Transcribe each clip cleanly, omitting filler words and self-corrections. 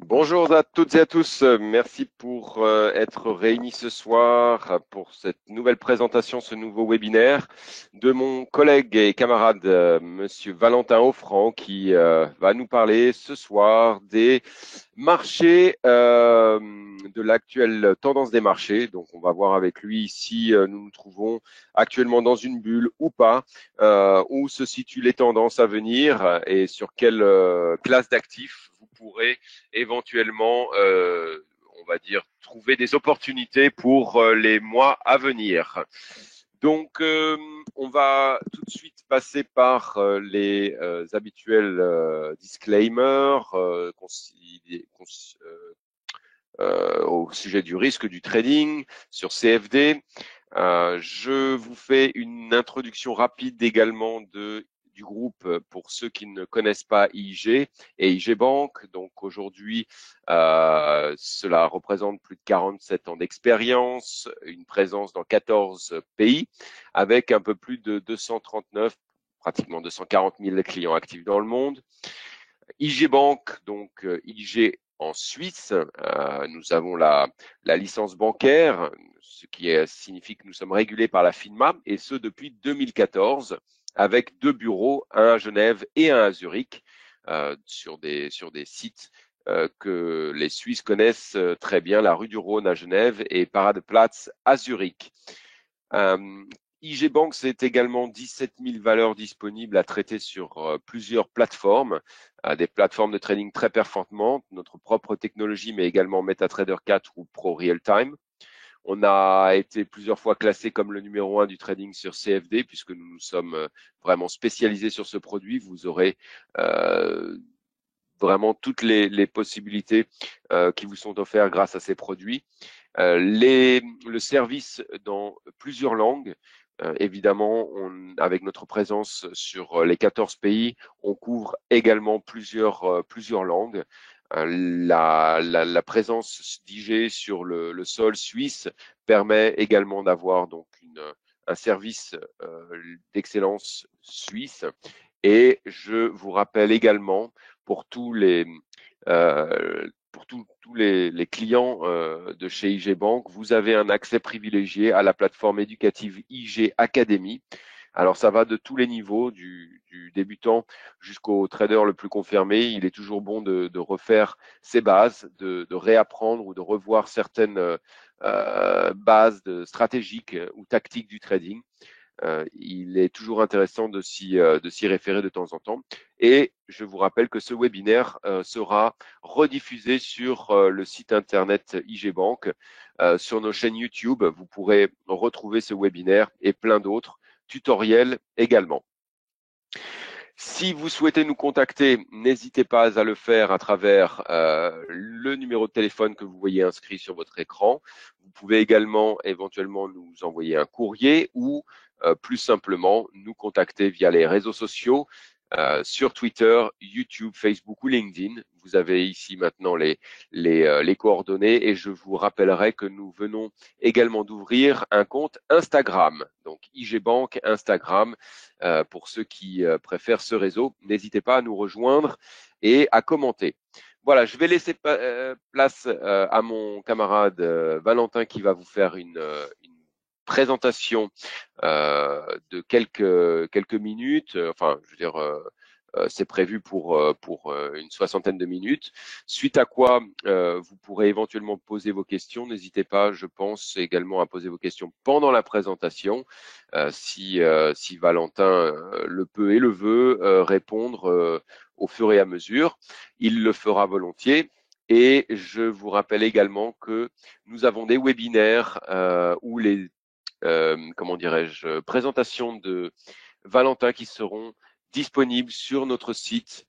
Bonjour à toutes et à tous, merci pour être réunis ce soir pour cette nouvelle présentation, ce nouveau webinaire de mon collègue et camarade Monsieur Valentin Offrand qui va nous parler ce soir des marchés, de l'actuelle tendance des marchés. Donc on va voir avec lui si nous nous trouvons actuellement dans une bulle ou pas, où se situent les tendances à venir et sur quelle classe d'actifs vous pourrez éventuellement, on va dire, trouver des opportunités pour les mois à venir. Donc, on va tout de suite passer par les habituels disclaimers au sujet du risque du trading sur CFD. Je vous fais une introduction rapide également du groupe pour ceux qui ne connaissent pas IG et IG Bank. Donc aujourd'hui, cela représente plus de 47 ans d'expérience, une présence dans 14 pays avec un peu plus de 239, pratiquement 240 000 clients actifs dans le monde. IG Bank, donc IG en Suisse, nous avons la licence bancaire, ce qui signifie que nous sommes régulés par la FINMA, et ce depuis 2014, avec 2 bureaux, un à Genève et un à Zurich, sur des sites que les Suisses connaissent très bien, la rue du Rhône à Genève et Paradeplatz à Zurich. IG Bank, c'est également 17 000 valeurs disponibles à traiter sur plusieurs plateformes, des plateformes de trading très performantes, notre propre technologie, mais également MetaTrader 4 ou Pro Real Time. On a été plusieurs fois classé comme le numéro 1 du trading sur CFD, puisque nous nous sommes vraiment spécialisés sur ce produit. Vous aurez vraiment toutes les possibilités qui vous sont offertes grâce à ces produits. Le service dans plusieurs langues. Évidemment, avec notre présence sur les 14 pays, on couvre également plusieurs langues. La présence d'IG sur le sol suisse permet également d'avoir donc un service d'excellence suisse. Et je vous rappelle également pour tous les les clients de chez IG Bank, vous avez un accès privilégié à la plateforme éducative IG Academy. Alors ça va de tous les niveaux, du débutant jusqu'au trader le plus confirmé. Il est toujours bon de refaire ses bases, de réapprendre ou de revoir certaines bases stratégiques ou tactiques du trading. Il est toujours intéressant de s'y référer de temps en temps. Et je vous rappelle que ce webinaire sera rediffusé sur le site internet IG Bank, sur nos chaînes YouTube. Vous pourrez retrouver ce webinaire et plein d'autres tutoriels également. Si vous souhaitez nous contacter, n'hésitez pas à le faire à travers le numéro de téléphone que vous voyez inscrit sur votre écran. Vous pouvez également éventuellement nous envoyer un courrier ou plus simplement nous contacter via les réseaux sociaux, sur Twitter, YouTube, Facebook ou LinkedIn. Vous avez ici maintenant les coordonnées et je vous rappellerai que nous venons également d'ouvrir un compte Instagram, donc IG Bank Instagram. Pour ceux qui préfèrent ce réseau, n'hésitez pas à nous rejoindre et à commenter. Voilà, je vais laisser place à mon camarade Valentin qui va vous faire une présentation de quelques minutes. Enfin, je veux dire, c'est prévu pour une soixantaine de minutes. Suite à quoi, vous pourrez éventuellement poser vos questions. N'hésitez pas, je pense également à poser vos questions pendant la présentation, si Valentin le peut et le veut répondre au fur et à mesure. Il le fera volontiers. Et je vous rappelle également que nous avons des webinaires où les comment dirais-je, présentations de Valentin qui seront disponibles sur notre site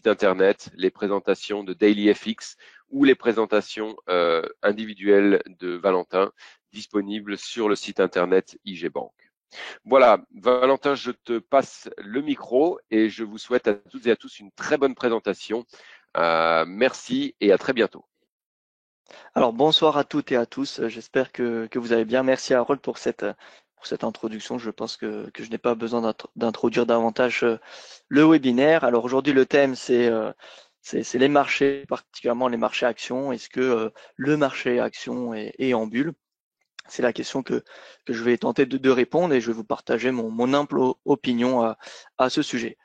internet, les présentations de DailyFX ou les présentations individuelles de Valentin disponibles sur le site internet IG Bank. Voilà, Valentin, je te passe le micro et je vous souhaite à toutes et à tous une très bonne présentation. Merci et à très bientôt. Alors bonsoir à toutes et à tous, j'espère que vous allez bien. Merci Harold pour cette introduction. Je pense que je n'ai pas besoin d'introduire davantage le webinaire. Alors aujourd'hui le thème c'est c'est les marchés, particulièrement les marchés actions. Est-ce que le marché actions est en bulle? C'est la question que je vais tenter de répondre et je vais vous partager mon humble opinion à ce sujet.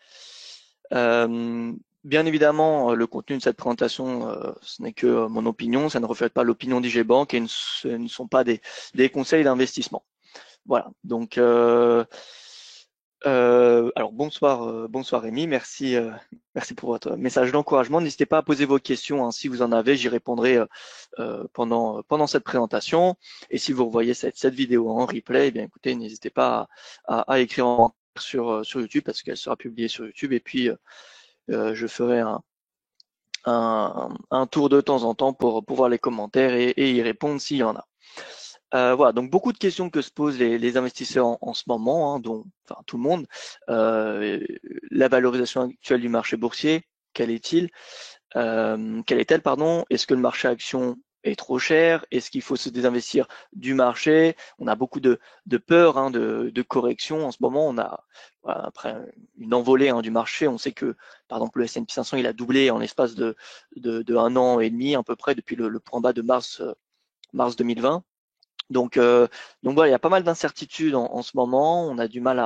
Bien évidemment, le contenu de cette présentation, ce n'est que mon opinion, ça ne reflète pas l'opinion d'IG Bank et ce ne sont pas des conseils d'investissement. Voilà, donc alors bonsoir Rémi, merci pour votre message d'encouragement. N'hésitez pas à poser vos questions, hein, si vous en avez, j'y répondrai pendant cette présentation. Et si vous revoyez cette vidéo en replay, eh bien écoutez, n'hésitez pas à écrire en commentaire sur YouTube parce qu'elle sera publiée sur YouTube. Et puis je ferai un tour de temps en temps pour voir les commentaires et y répondre s'il y en a. Voilà, donc beaucoup de questions que se posent les investisseurs en ce moment, hein, dont enfin tout le monde. La valorisation actuelle du marché boursier, quelle est-elle, pardon? Est-ce que le marché action est trop cher? Est-ce qu'il faut se désinvestir du marché? On a beaucoup de peur, hein, de correction en ce moment. On a après une envolée, hein, du marché. On sait que par exemple le S&P 500 il a doublé en l'espace de 1 an et demi à peu près depuis le point bas de mars 2020. Donc voilà, il y a pas mal d'incertitudes en ce moment. On a du mal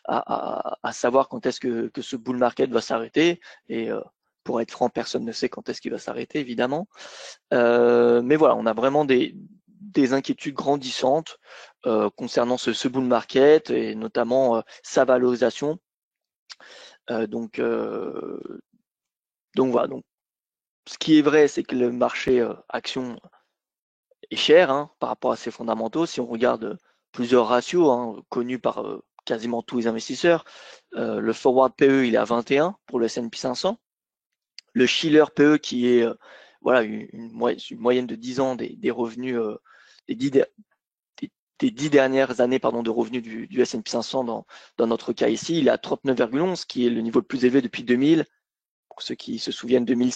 à savoir quand est-ce que ce bull market va s'arrêter. Et pour être franc, personne ne sait quand est-ce qu'il va s'arrêter, évidemment. Mais voilà, on a vraiment des inquiétudes grandissantes concernant ce bull market et notamment sa valorisation. Donc voilà. Donc, ce qui est vrai, c'est que le marché action est cher, hein, par rapport à ses fondamentaux. Si on regarde plusieurs ratios, hein, connus par quasiment tous les investisseurs, le forward PE il est à 21 pour le S&P 500. Le Shiller PE qui est voilà une moyenne de 10 ans des revenus des 10 dernières années de revenus du S&P 500 dans notre cas ici, il est à 39,11 qui est le niveau le plus élevé depuis 2000. Pour ceux qui se souviennent, 2000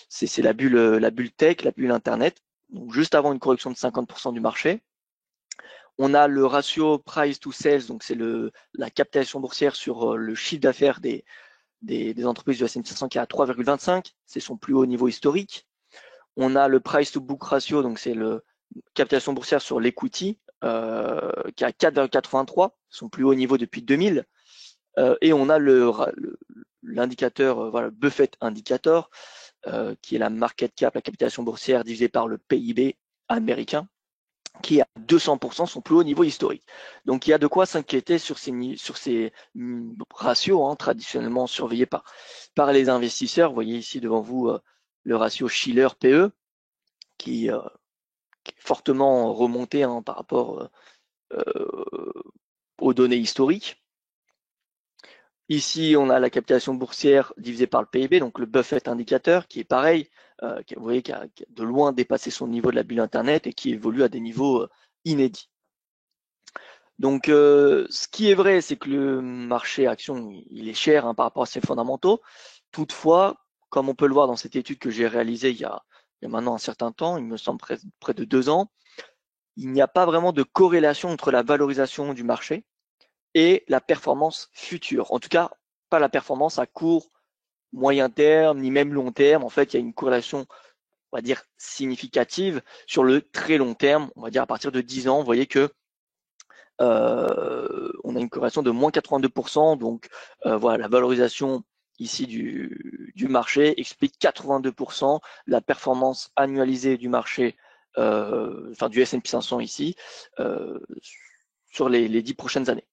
c'est la bulle tech, la bulle internet. Donc juste avant une correction de 50% du marché. On a le ratio price to sales, donc c'est la capitalisation boursière sur le chiffre d'affaires des entreprises du S&P 500 qui est à 3,25, c'est son plus haut niveau historique. On a le price to book ratio, donc c'est le capitalisation boursière sur l'equity qui est à 4,83, son plus haut niveau depuis 2000. Et on a l'indicateur, voilà, Buffett Indicator, qui est la market cap, la capitalisation boursière divisée par le PIB américain, qui est à 200%, son plus haut niveau historique. Donc il y a de quoi s'inquiéter sur ces ratios, hein, traditionnellement surveillés par les investisseurs. Vous voyez ici devant vous le ratio Shiller-PE qui est fortement remonté, hein, par rapport aux données historiques. Ici, on a la capitalisation boursière divisée par le PIB, donc le Buffett indicateur, qui est pareil, vous voyez, qui a de loin dépassé son niveau de la bulle Internet et qui évolue à des niveaux inédits. Donc, ce qui est vrai, c'est que le marché action, il est cher, hein, par rapport à ses fondamentaux. Toutefois, comme on peut le voir dans cette étude que j'ai réalisée il y a maintenant un certain temps, il me semble près de 2 ans, il n'y a pas vraiment de corrélation entre la valorisation du marché et la performance future. En tout cas, pas la performance à court, moyen terme, ni même long terme. En fait, il y a une corrélation, on va dire, significative sur le très long terme. On va dire à partir de 10 ans, vous voyez que on a une corrélation de moins 82%. Donc voilà, la valorisation ici du marché explique 82% la performance annualisée du marché, enfin du S&P 500 ici, sur les 10 prochaines années.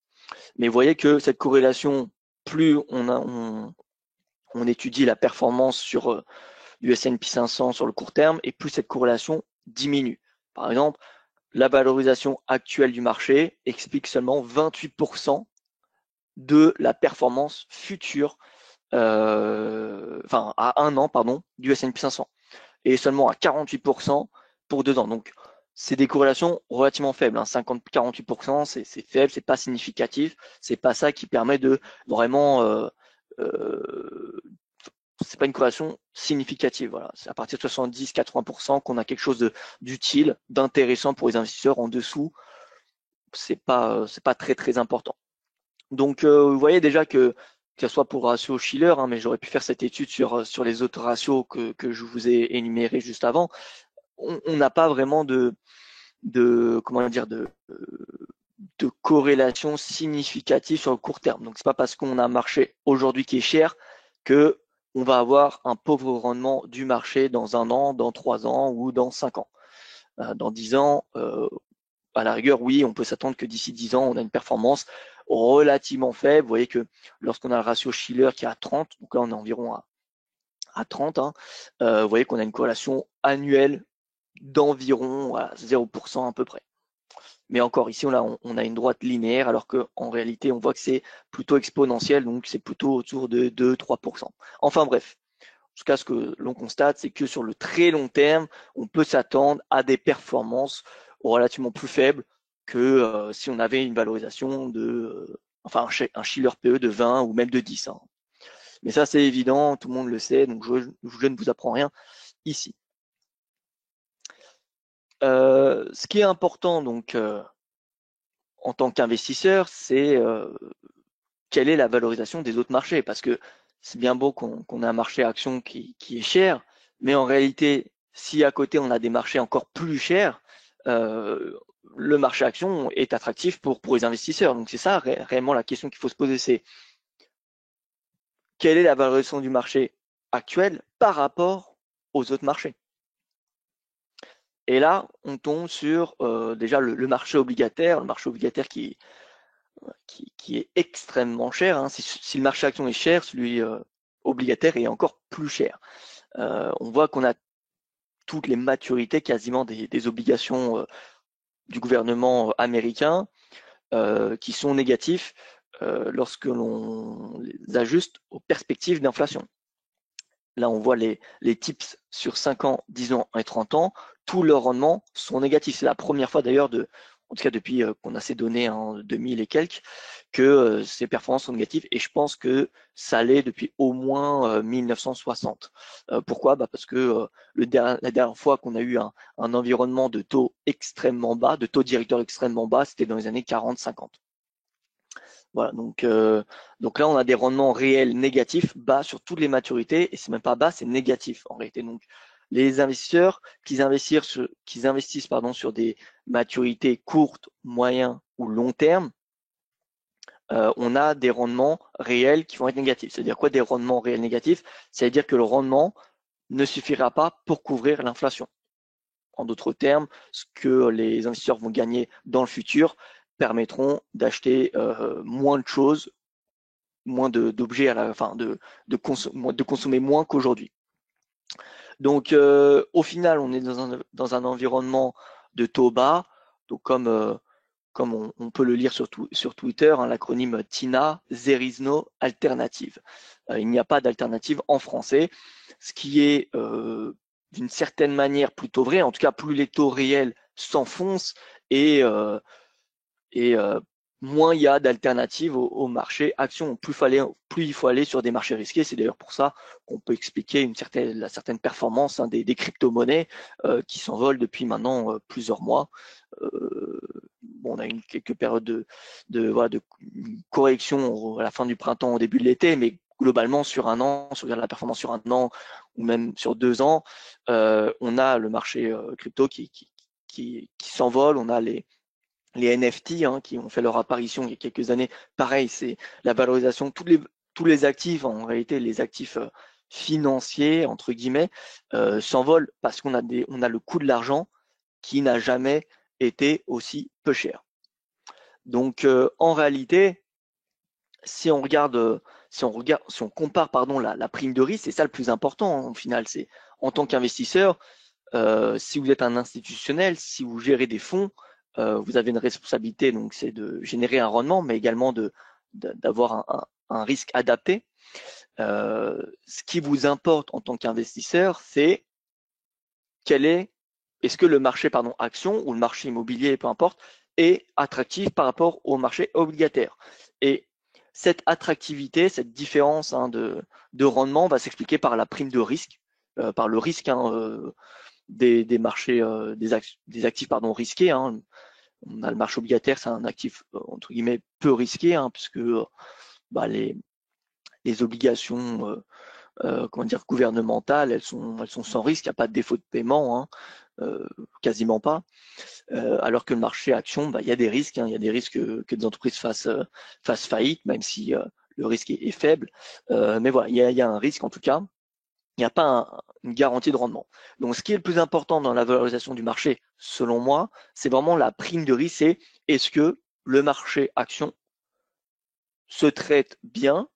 Mais vous voyez que cette corrélation, plus on étudie la performance sur du S&P 500 sur le court terme, et plus cette corrélation diminue. Par exemple, la valorisation actuelle du marché explique seulement 28% de la performance future, enfin à 1 an, pardon, du S&P 500, et seulement à 48% pour 2 ans. Donc c'est des corrélations relativement faibles, hein. 50-48%, c'est faible, c'est pas significatif, c'est pas ça qui permet de vraiment c'est pas une corrélation significative. Voilà. C'est à partir de 70-80% qu'on a quelque chose d'utile, d'intéressant pour les investisseurs. En dessous, c'est pas très très important. Donc vous voyez déjà que que ce soit pour le ratio Shiller, mais j'aurais pu faire cette étude sur les autres ratios que je vous ai énumérés juste avant. On n'a pas vraiment comment dire, de corrélation significative sur le court terme. Donc, c'est pas parce qu'on a un marché aujourd'hui qui est cher que on va avoir un pauvre rendement du marché dans 1 an, dans 3 ans ou dans 5 ans. Dans 10 ans, à la rigueur, oui, on peut s'attendre que d'ici 10 ans, on a une performance relativement faible. Vous voyez que lorsqu'on a le ratio Shiller qui est à 30, donc là on est environ à 30, vous voyez qu'on a une corrélation annuelle d'environ 0% à peu près. Mais encore ici, on a une droite linéaire, alors qu'en réalité, on voit que c'est plutôt exponentiel, donc c'est plutôt autour de 2-3%. Enfin bref, en tout cas, ce que l'on constate, c'est que sur le très long terme, on peut s'attendre à des performances relativement plus faibles que si on avait une valorisation enfin un Shiller PE de 20 ou même de 10. Mais ça, c'est évident, tout le monde le sait, donc je ne vous apprends rien ici. Ce qui est important donc en tant qu'investisseur, c'est quelle est la valorisation des autres marchés, parce que c'est bien beau qu'on ait un marché action qui est cher, mais en réalité, si à côté on a des marchés encore plus chers, le marché action est attractif pour les investisseurs. Donc c'est ça réellement la question qu'il faut se poser, c'est quelle est la valorisation du marché actuel par rapport aux autres marchés. Et là, on tombe sur déjà le marché obligataire, qui est extrêmement cher. Si le marché action est cher, celui obligataire est encore plus cher. On voit qu'on a toutes les maturités quasiment des obligations du gouvernement américain qui sont négatifs lorsque l'on les ajuste aux perspectives d'inflation. Là, on voit les tips sur 5 ans, 10 ans et 30 ans, tous leurs rendements sont négatifs. C'est la première fois d'ailleurs, en tout cas depuis qu'on a ces données en 2000 et quelques, que ces performances sont négatives. Et je pense que ça l'est depuis au moins 1960. Pourquoi? Parce que la dernière fois qu'on a eu un environnement de taux extrêmement bas, de taux directeur extrêmement bas, c'était dans les années 40-50. Voilà, donc là, on a des rendements réels négatifs, bas sur toutes les maturités, et c'est même pas bas, c'est négatif en réalité. Donc, les investisseurs qui investissent sur des maturités courtes, moyens ou long terme, on a des rendements réels qui vont être négatifs. C'est-à-dire quoi des rendements réels négatifs? C'est-à-dire que le rendement ne suffira pas pour couvrir l'inflation. En d'autres termes, ce que les investisseurs vont gagner dans le futur permettront d'acheter moins de choses, moins d'objets à la fin, de consommer moins qu'aujourd'hui. Donc au final, on est dans un environnement de taux bas, donc comme on peut le lire sur Twitter, l'acronyme TINA, There is no alternative. Il n'y a pas d'alternative en français, ce qui est d'une certaine manière plutôt vrai. En tout cas, plus les taux réels s'enfoncent et moins il y a d'alternatives au marché action. Plus il faut aller sur des marchés risqués. C'est d'ailleurs pour ça qu'on peut expliquer la certaine performance des crypto-monnaies qui s'envolent depuis maintenant plusieurs mois. On a eu quelques périodes de correction à la fin du printemps, au début de l'été, mais globalement sur un an, si on regarde la performance sur un an ou même sur 2 ans, on a le marché crypto qui s'envole. On a les NFT qui ont fait leur apparition il y a quelques années. Pareil, c'est la valorisation, tous les actifs, en réalité les actifs financiers, entre guillemets, s'envolent parce qu'on a le coût de l'argent qui n'a jamais été aussi peu cher. Donc en réalité, si on compare la prime de risque, c'est ça le plus important au final. C'est en tant qu'investisseur, si vous êtes un institutionnel, si vous gérez des fonds, vous avez une responsabilité, donc c'est de générer un rendement, mais également d'avoir un risque adapté. Ce qui vous importe en tant qu'investisseur, c'est est-ce que le marché action ou le marché immobilier, peu importe, est attractif par rapport au marché obligataire. Et cette attractivité, cette différence de rendement va s'expliquer par la prime de risque, par le risque des marchés, des actifs risqués. On a le marché obligataire, c'est un actif entre guillemets peu risqué, puisque les obligations comment dire, gouvernementales, elles sont sans risque, il n'y a pas de défaut de paiement, hein, quasiment pas. Alors que le marché action, bah, il y a des risques, hein, il y a des risques que des entreprises fassent faillite, même si le risque est faible. Mais voilà, il y a un risque en tout cas. Il n'y a pas une garantie de rendement. Donc, ce qui est le plus important dans la valorisation du marché, selon moi, c'est vraiment la prime de risque. C'est est-ce que le marché action se traite bien,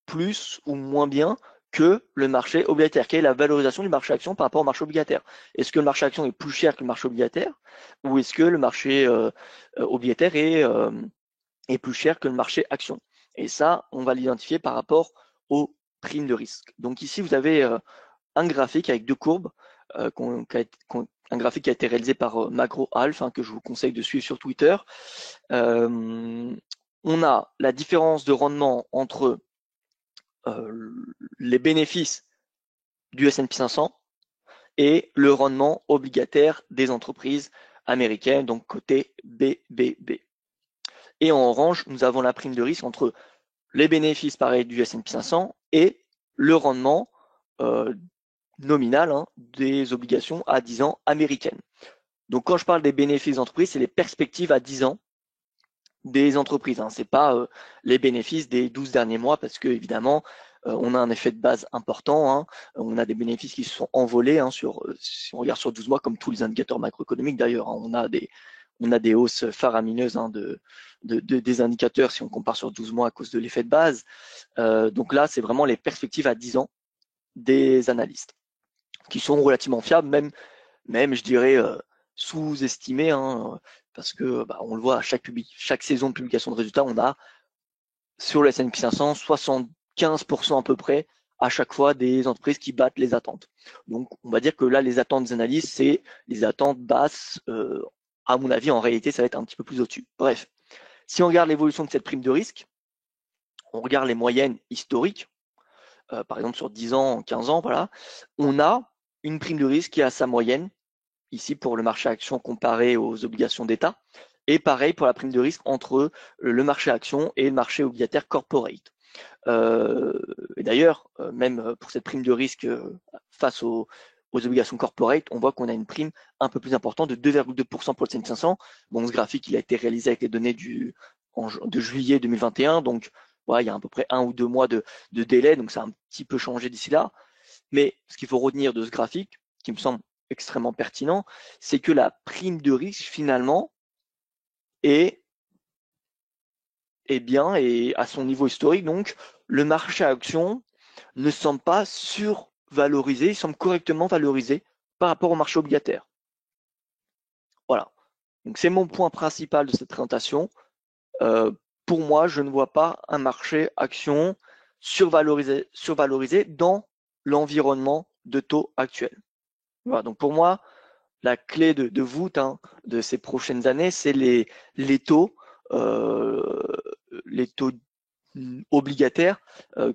plus ou moins bien que le marché obligataire? Quelle est la valorisation du marché action par rapport au marché obligataire? Est-ce que le marché action est plus cher que le marché obligataire, ou est-ce que le marché obligataire est plus cher que le marché action? Et ça, on va l'identifier par rapport aux primes de risque. Donc ici, vous avez un graphique avec deux courbes, un graphique qui a été réalisé par Macro Alf, hein, que je vous conseille de suivre sur Twitter. On a la différence de rendement entre les bénéfices du S&P 500 et le rendement obligataire des entreprises américaines, donc côté BBB. Et en orange, nous avons la prime de risque entre les bénéfices pareil du S&P 500 et le rendement nominal, hein, des obligations à 10 ans américaines. Donc quand je parle des bénéfices d'entreprise, c'est les perspectives à 10 ans des entreprises, hein. C'est pas les bénéfices des 12 derniers mois, parce que évidemment, on a un effet de base important, hein. On a des bénéfices qui se sont envolés, hein, si on regarde sur 12 mois, comme tous les indicateurs macroéconomiques d'ailleurs, hein. On a des hausses faramineuses, hein, des indicateurs si on compare sur 12 mois à cause de l'effet de base. Donc là, c'est vraiment les perspectives à 10 ans des analystes, qui sont relativement fiables, même je dirais sous-estimés, hein, parce que bah, on le voit à chaque saison de publication de résultats, on a sur le S&P 500 75% à peu près à chaque fois des entreprises qui battent les attentes. Donc on va dire que là, les attentes des analystes, c'est les attentes basses. À mon avis, en réalité, ça va être un petit peu plus au-dessus. Bref, si on regarde l'évolution de cette prime de risque, on regarde les moyennes historiques, par exemple sur 10 ans, 15 ans, voilà, on a une prime de risque qui a sa moyenne, ici pour le marché action comparé aux obligations d'État, et pareil pour la prime de risque entre le marché action et le marché obligataire corporate. Et d'ailleurs, même pour cette prime de risque face aux obligations corporate, on voit qu'on a une prime un peu plus importante de 2,2% pour le S&P 500. Bon, ce graphique, il a été réalisé avec les données de juillet 2021, donc voilà, il y a à peu près 1 ou 2 mois de délai, donc ça a un petit peu changé d'ici là. Mais ce qu'il faut retenir de ce graphique, qui me semble extrêmement pertinent, c'est que la prime de risque, finalement, est bien et à son niveau historique. Donc, le marché action ne semble pas survalorisé, il semble correctement valorisé par rapport au marché obligataire. Voilà. Donc, c'est mon point principal de cette présentation. Pour moi, je ne vois pas un marché action survalorisé dans l'environnement de taux actuel. Voilà. Donc, pour moi, la clé de voûte, hein, de ces prochaines années, c'est les taux, les taux obligataires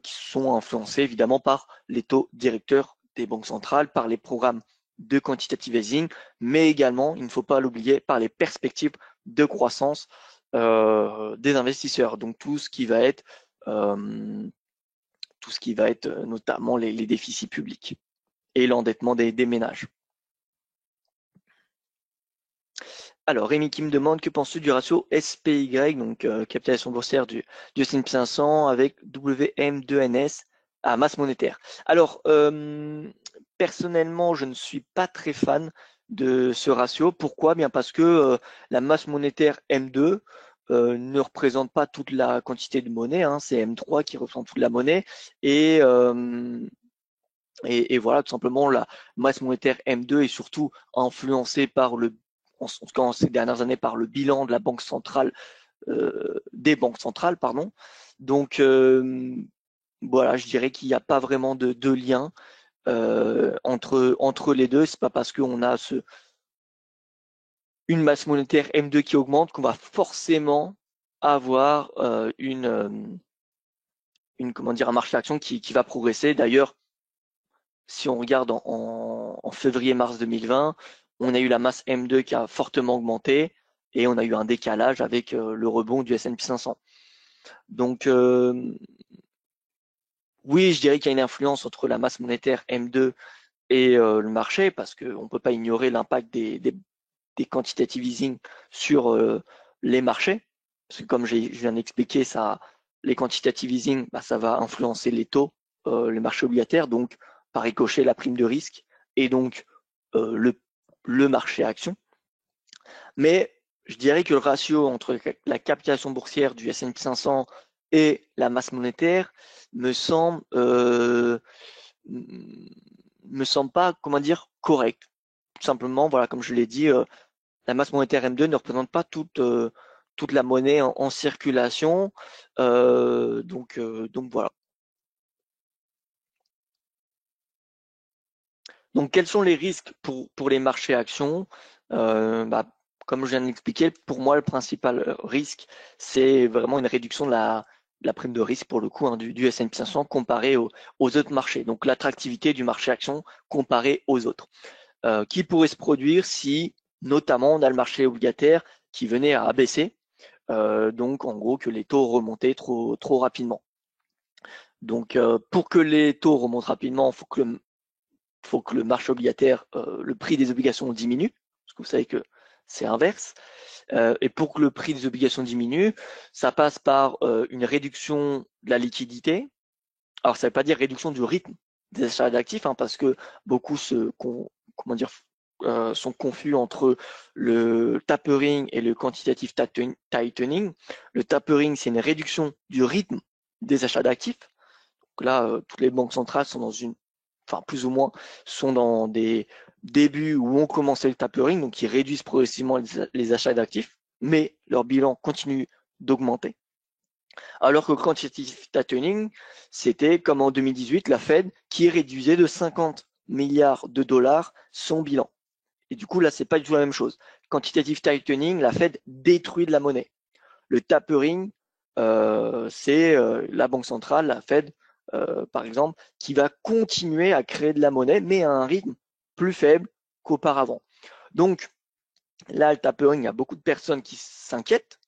qui sont influencés évidemment par les taux directeurs des banques centrales, par les programmes de quantitative easing, mais également, il ne faut pas l'oublier, par les perspectives de croissance des investisseurs. Donc tout ce qui va être notamment les déficits publics et l'endettement des ménages. Alors, Rémi qui me demande, que penses-tu du ratio SPY, donc capitalisation boursière du S&P 500 avec WM2NS à masse monétaire? Alors, personnellement, je ne suis pas très fan de ce ratio. Pourquoi? Bien parce que la masse monétaire M2 ne représente pas toute la quantité de monnaie, hein, c'est M3 qui représente toute la monnaie, et voilà, tout simplement, la masse monétaire M2 est surtout influencée par en tout cas en ces dernières années, par le bilan de la banque centrale, des banques centrales, pardon. Donc, voilà, je dirais qu'il n'y a pas vraiment de lien entre les deux. C'est pas parce qu'on a une masse monétaire M2 qui augmente qu'on va forcément avoir comment dire, un marché d'action qui va progresser. D'ailleurs, si on regarde en février-mars 2020, on a eu la masse M2 qui a fortement augmenté et on a eu un décalage avec le rebond du S&P 500. Donc, Oui, je dirais qu'il y a une influence entre la masse monétaire M2 et le marché, parce qu'on ne peut pas ignorer l'impact des quantitative easing sur les marchés. Parce que comme je viens d'expliquer, les quantitative easing, bah, ça va influencer les taux, les marchés obligataires, donc par ricochet la prime de risque et donc euh, le, le marché action. Mais je dirais que le ratio entre la capitalisation boursière du S&P 500 et la masse monétaire me semble me semble pas, comment dire, correct. Tout simplement, voilà, comme je l'ai dit, la masse monétaire M2 ne représente pas toute la monnaie en circulation. Donc voilà. Donc quels sont les risques pour les marchés actions? Bah, comme je viens de l'expliquer, pour moi, le principal risque, c'est vraiment une réduction de la prime de risque pour le coup, hein, du S&P 500 comparé aux autres marchés. Donc l'attractivité du marché action comparé aux autres. Qui pourrait se produire si, notamment, on a le marché obligataire qui venait à abaisser, donc en gros que les taux remontaient trop rapidement. Donc pour que les taux remontent rapidement, faut que le marché obligataire, le prix des obligations diminue, parce que vous savez que c'est inverse. Et pour que le prix des obligations diminue, ça passe par une réduction de la liquidité. Alors ça ne veut pas dire réduction du rythme des achats d'actifs, hein, parce que beaucoup comment dire, sont confus entre le tapering et le quantitative tightening. Le tapering, c'est une réduction du rythme des achats d'actifs. Donc là, toutes les banques centrales sont enfin plus ou moins, sont dans des débuts où ont commencé le tapering, donc ils réduisent progressivement les achats d'actifs, mais leur bilan continue d'augmenter. Alors que le quantitative tightening, c'était comme en 2018, la Fed qui réduisait de 50 milliards de dollars son bilan. Et du coup, là, c'est pas du tout la même chose. Quantitative tightening, la Fed détruit de la monnaie. Le tapering, c'est la Banque centrale, la Fed, par exemple, qui va continuer à créer de la monnaie, mais à un rythme plus faible qu'auparavant. Donc, là, le tapering, il y a beaucoup de personnes qui s'inquiètent.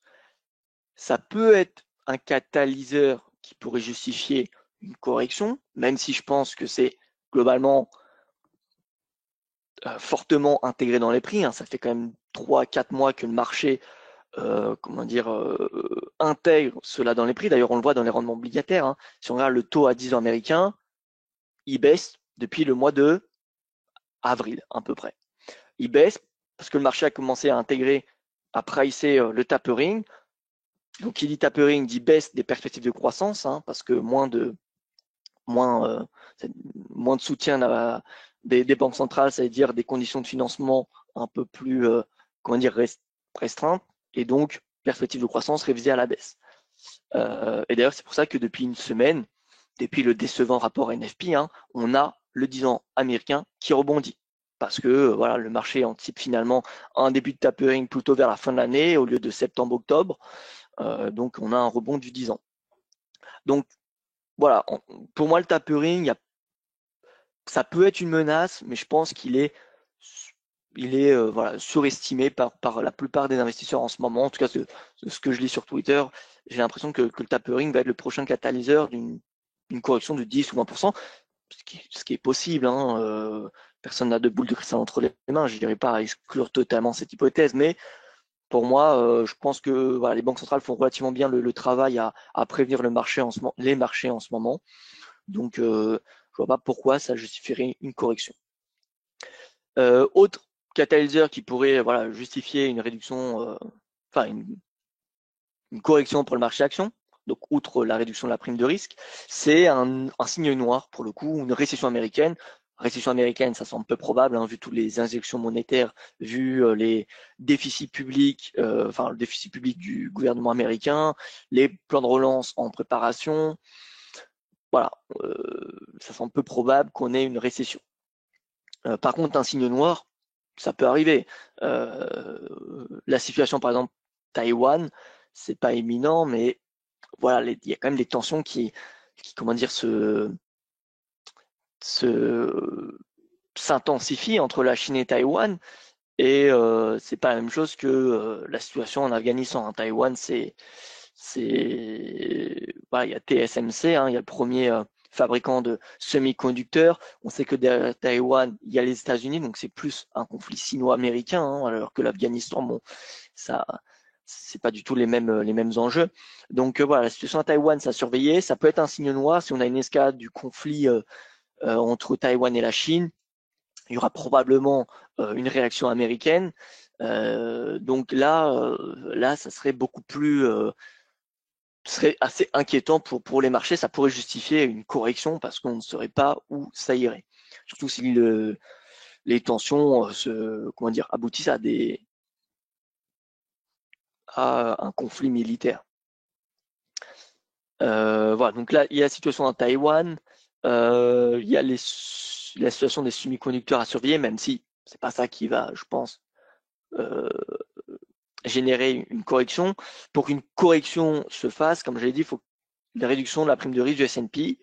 Ça peut être un catalyseur qui pourrait justifier une correction, même si je pense que c'est globalement fortement intégré dans les prix, hein. Ça fait quand même 3-4 mois que le marché comment dire, intègre cela dans les prix. D'ailleurs, on le voit dans les rendements obligataires, hein. Si on regarde le taux à 10 ans américain, il baisse depuis le mois de avril, à peu près. Il baisse parce que le marché a commencé à intégrer, à pricer le tapering. Donc, qui dit tapering dit baisse des perspectives de croissance, hein, parce que moins, euh, moins de soutien des banques centrales, ça veut dire des conditions de financement un peu plus comment dire, restreintes, et donc perspective de croissance révisée à la baisse. Et d'ailleurs, c'est pour ça que depuis une semaine, depuis le décevant rapport NFP, hein, on a le 10 ans américain qui rebondit. Parce que voilà, le marché anticipe finalement un début de tapering plutôt vers la fin de l'année au lieu de septembre-octobre. Donc on a un rebond du 10 ans. Donc voilà, pour moi le tapering, ça peut être une menace, mais je pense qu'il est voilà, surestimé par la plupart des investisseurs en ce moment. En tout cas, ce que je lis sur Twitter, j'ai l'impression que le tapering va être le prochain catalyseur d'une correction de 10 ou 20%, ce qui est possible, hein. Personne n'a de boule de cristal entre les mains. Je ne dirais pas à exclure totalement cette hypothèse, mais pour moi, je pense que voilà, les banques centrales font relativement bien le travail à prévenir les marchés en ce moment. Donc, je ne vois pas pourquoi ça justifierait une correction. Autre catalyseur qui pourrait voilà, justifier une réduction, enfin une correction pour le marché action, donc outre la réduction de la prime de risque, c'est un signe noir pour le coup, une récession américaine. Récession américaine, ça semble peu probable, hein, vu toutes les injections monétaires, vu les déficits publics, enfin le déficit public du gouvernement américain, les plans de relance en préparation. Voilà, ça semble peu probable qu'on ait une récession. Par contre, un signe noir, ça peut arriver. La situation, par exemple, Taïwan, c'est pas éminent, mais voilà, il y a quand même des tensions qui comment dire, s'intensifient entre la Chine et Taïwan. Et c'est pas la même chose que la situation en Afghanistan, hein. Taïwan, voilà, il y a TSMC, hein, il y a le premier fabricants de semi-conducteurs. On sait que derrière Taïwan, il y a les États-Unis, donc c'est plus un conflit sino-américain, hein, alors que l'Afghanistan, bon, ça, c'est pas du tout les mêmes enjeux. Donc voilà, la situation à Taïwan, ça a surveillé. Ça peut être un signe noir si on a une escalade du conflit entre Taïwan et la Chine. Il y aura probablement une réaction américaine. Donc là, ça serait beaucoup plus serait assez inquiétant pour les marchés. Ça pourrait justifier une correction parce qu'on ne saurait pas où ça irait. Surtout si les tensions aboutissent à un conflit militaire. Voilà, donc là, il y a la situation en Taïwan, il y a la situation des semi-conducteurs à surveiller, même si c'est pas ça qui va, je pense, générer une correction. Pour qu'une correction se fasse, comme je l'ai dit, il faut une réduction de la prime de risque du S&P.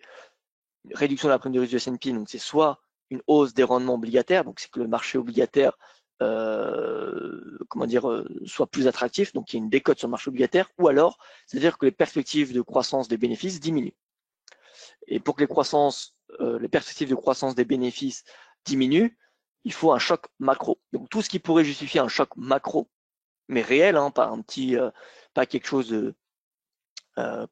Réduction de la prime de risque du S&P, donc c'est soit une hausse des rendements obligataires, donc c'est que le marché obligataire soit plus attractif, donc il y a une décote sur le marché obligataire, ou alors, c'est-à-dire que les perspectives de croissance des bénéfices diminuent. Et pour que les perspectives de croissance des bénéfices diminuent, il faut un choc macro. Donc tout ce qui pourrait justifier un choc macro, mais réel, hein, pas quelque chose de, pas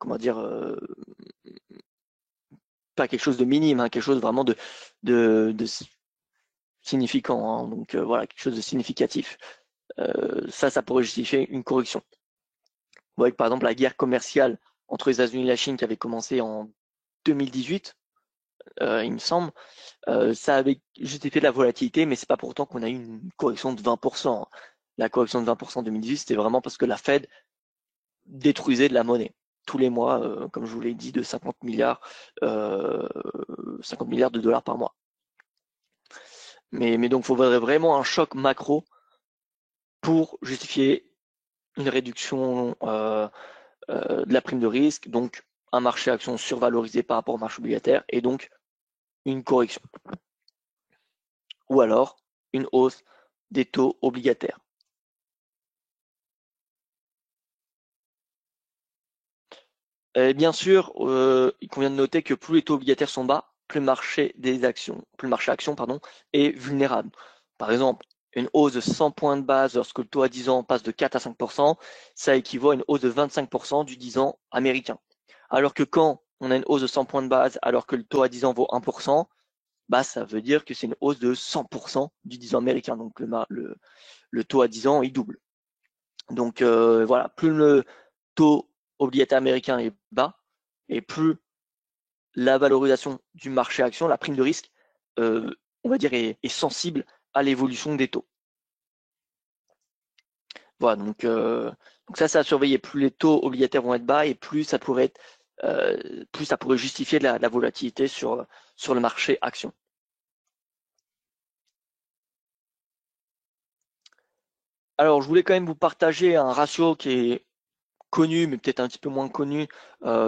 quelque chose de minime, hein, quelque chose vraiment de significant, hein, donc voilà, quelque chose de significatif. Ça pourrait justifier une correction. Vous voyez que par exemple la guerre commerciale entre les États-Unis et la Chine qui avait commencé en 2018, il me semble, ça avait justifié de la volatilité, mais c'est pas pour autant qu'on a eu une correction de 20%. La correction de 20% en 2018, c'était vraiment parce que la Fed détruisait de la monnaie tous les mois, comme je vous l'ai dit, de 50 milliards de dollars par mois. Mais donc, il faudrait vraiment un choc macro pour justifier une réduction de la prime de risque, donc un marché action survalorisé par rapport au marché obligataire, et donc une correction. Ou alors une hausse des taux obligataires. Et bien sûr, il convient de noter que plus les taux obligataires sont bas, plus le marché actions est vulnérable. Par exemple, une hausse de 100 points de base lorsque le taux à 10 ans passe de 4 à 5%, ça équivaut à une hausse de 25% du 10 ans américain. Alors que quand on a une hausse de 100 points de base alors que le taux à 10 ans vaut 1%, bah, ça veut dire que c'est une hausse de 100% du 10 ans américain. Donc le taux à 10 ans, il double. Donc voilà, plus le taux obligataire américain est bas et plus la valorisation du marché action, la prime de risque, on va dire, est sensible à l'évolution des taux. Voilà, donc ça, c'est à surveiller. Plus les taux obligataires vont être bas et plus ça pourrait justifier de la volatilité sur le marché action. Alors, je voulais quand même vous partager un ratio qui est connu, mais peut-être un petit peu moins connu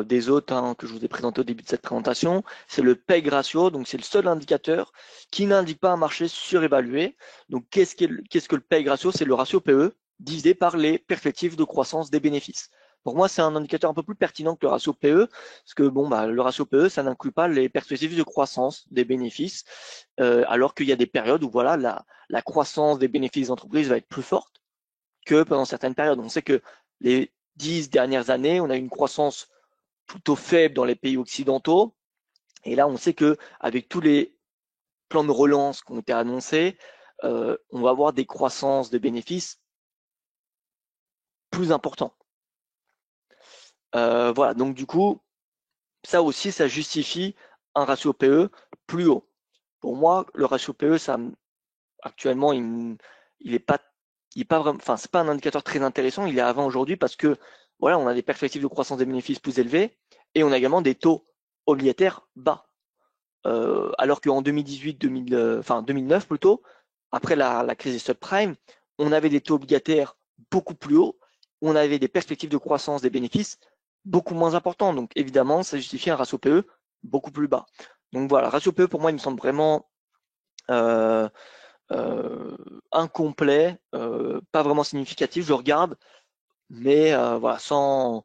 des autres, hein, que je vous ai présenté au début de cette présentation. C'est le PEG ratio, donc c'est le seul indicateur qui n'indique pas un marché surévalué. Donc, qu'est-ce que le PEG ratio? C'est le ratio PE divisé par les perspectives de croissance des bénéfices. Pour moi, c'est un indicateur un peu plus pertinent que le ratio PE, parce que le ratio PE, ça n'inclut pas les perspectives de croissance des bénéfices, alors qu'il y a des périodes où voilà, la croissance des bénéfices d'entreprise va être plus forte que pendant certaines périodes. On sait que les 10 dernières années, on a une croissance plutôt faible dans les pays occidentaux. Et là, on sait que avec tous les plans de relance qui ont été annoncés, on va avoir des croissances de bénéfices plus importants. Voilà, donc du coup, ça aussi, ça justifie un ratio PE plus haut. Pour moi, le ratio PE, actuellement, il est pas vraiment, enfin, c'est pas un indicateur très intéressant. Il est avant aujourd'hui parce que voilà, on a des perspectives de croissance des bénéfices plus élevées et on a également des taux obligataires bas. Alors qu'en 2009 plutôt, après la crise des subprimes, on avait des taux obligataires beaucoup plus hauts, on avait des perspectives de croissance des bénéfices beaucoup moins importants. Donc évidemment, ça justifie un ratio PE beaucoup plus bas. Donc voilà, ratio PE pour moi, il me semble vraiment incomplet, pas vraiment significatif. Je regarde, mais voilà, sans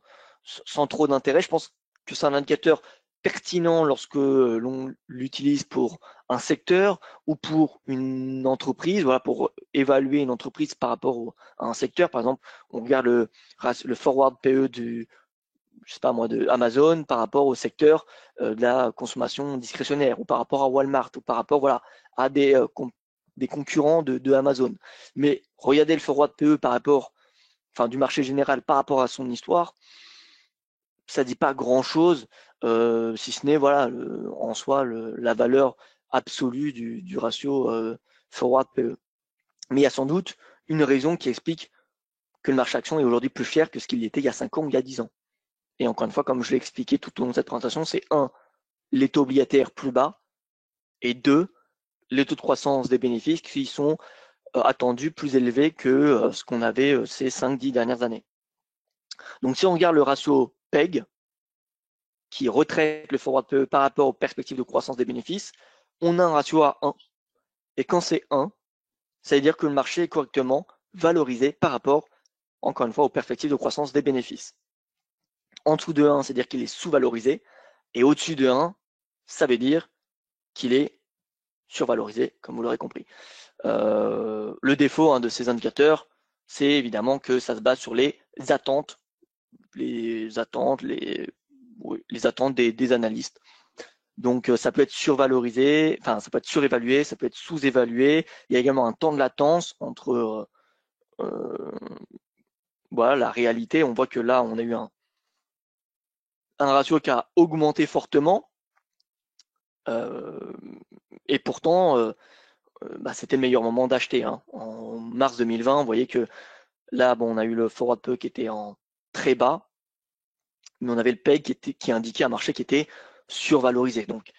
trop d'intérêt. Je pense que c'est un indicateur pertinent lorsque l'on l'utilise pour un secteur ou pour une entreprise, voilà, pour évaluer une entreprise par rapport à un secteur. Par exemple, on regarde le forward PE je sais pas moi, de Amazon par rapport au secteur de la consommation discrétionnaire, ou par rapport à Walmart, ou par rapport, voilà, à des concurrents de Amazon. Mais regardez le forward PE par rapport, enfin, du marché général par rapport à son histoire, ça dit pas grand-chose, si ce n'est, voilà, en soi, la valeur absolue du ratio forward PE. Mais il y a sans doute une raison qui explique que le marché action est aujourd'hui plus cher que ce qu'il était il y a 5 ans ou il y a 10 ans. Et encore une fois, comme je l'ai expliqué tout au long de cette présentation, c'est 1, les taux obligataires plus bas, et 2, les taux de croissance des bénéfices qui sont attendus plus élevés que ce qu'on avait ces 5-10 dernières années. Donc si on regarde le ratio PEG, qui retraite le forward PE par rapport aux perspectives de croissance des bénéfices, on a un ratio à 1. Et quand c'est 1, ça veut dire que le marché est correctement valorisé par rapport, encore une fois, aux perspectives de croissance des bénéfices. En dessous de 1, c'est-à-dire qu'il est sous-valorisé. Et au-dessus de 1, ça veut dire qu'il est survalorisé, comme vous l'aurez compris. Le défaut de ces indicateurs, c'est évidemment que ça se base sur les attentes, les attentes des analystes. Donc ça peut être survalorisé, enfin ça peut être surévalué, ça peut être sous-évalué. Il y a également un temps de latence entre voilà, la réalité. On voit que là, on a eu un ratio qui a augmenté fortement. Et pourtant, c'était le meilleur moment d'acheter. En mars 2020, vous voyez que là, bon, on a eu le forward PE qui était en très bas, mais on avait le PEG qui indiquait un marché qui était survalorisé. Donc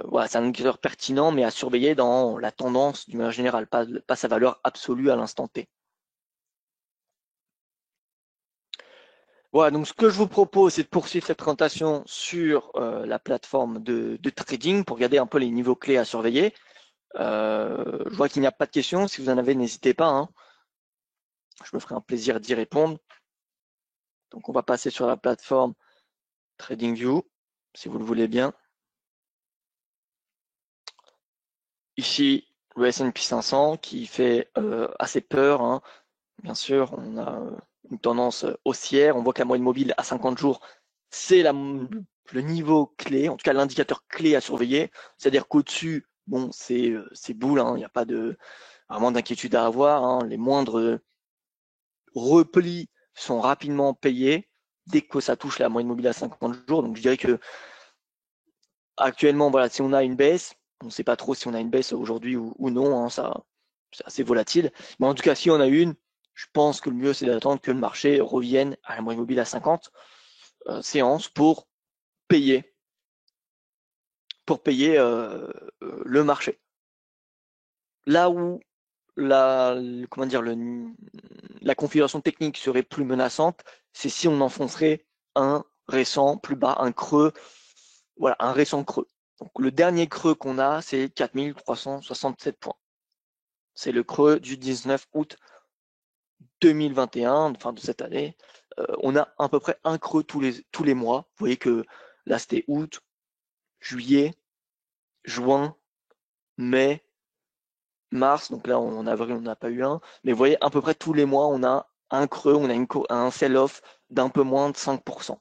voilà, c'est un indicateur pertinent, mais à surveiller dans la tendance d'une manière générale, pas sa valeur absolue à l'instant T. Voilà, donc ce que je vous propose, c'est de poursuivre cette présentation sur la plateforme de trading pour regarder un peu les niveaux clés à surveiller. Je vois qu'il n'y a pas de questions. Si vous en avez, n'hésitez pas. Je me ferai un plaisir d'y répondre. Donc, on va passer sur la plateforme TradingView, si vous le voulez bien. Ici, le S&P 500 qui fait assez peur. Bien sûr, on a une tendance haussière. On voit que la moyenne mobile à 50 jours, c'est le niveau clé, en tout cas l'indicateur clé à surveiller. C'est-à-dire qu'au-dessus, bon, c'est boule. Il n'y a pas vraiment d'inquiétude à avoir. Les moindres replis sont rapidement payés dès que ça touche la moyenne mobile à 50 jours. Donc je dirais que actuellement, voilà, si on a une baisse, on ne sait pas trop si on a une baisse aujourd'hui ou non, c'est assez volatile. Mais en tout cas, si on a une, je pense que le mieux, c'est d'attendre que le marché revienne à la moyenne mobile à 50 séances pour payer le marché. Là où la configuration technique serait plus menaçante, c'est si on enfoncerait un récent plus bas, un creux, voilà, un récent creux. Donc le dernier creux qu'on a, c'est 4367 points. C'est le creux du 19 août 2021, enfin de cette année. On a à peu près un creux tous les mois. Vous voyez que là, c'était août, juillet, juin, mai, mars. Donc là, en avril, on n'a pas eu un. Mais vous voyez, à peu près tous les mois, on a un creux, on a un sell-off d'un peu moins de 5%.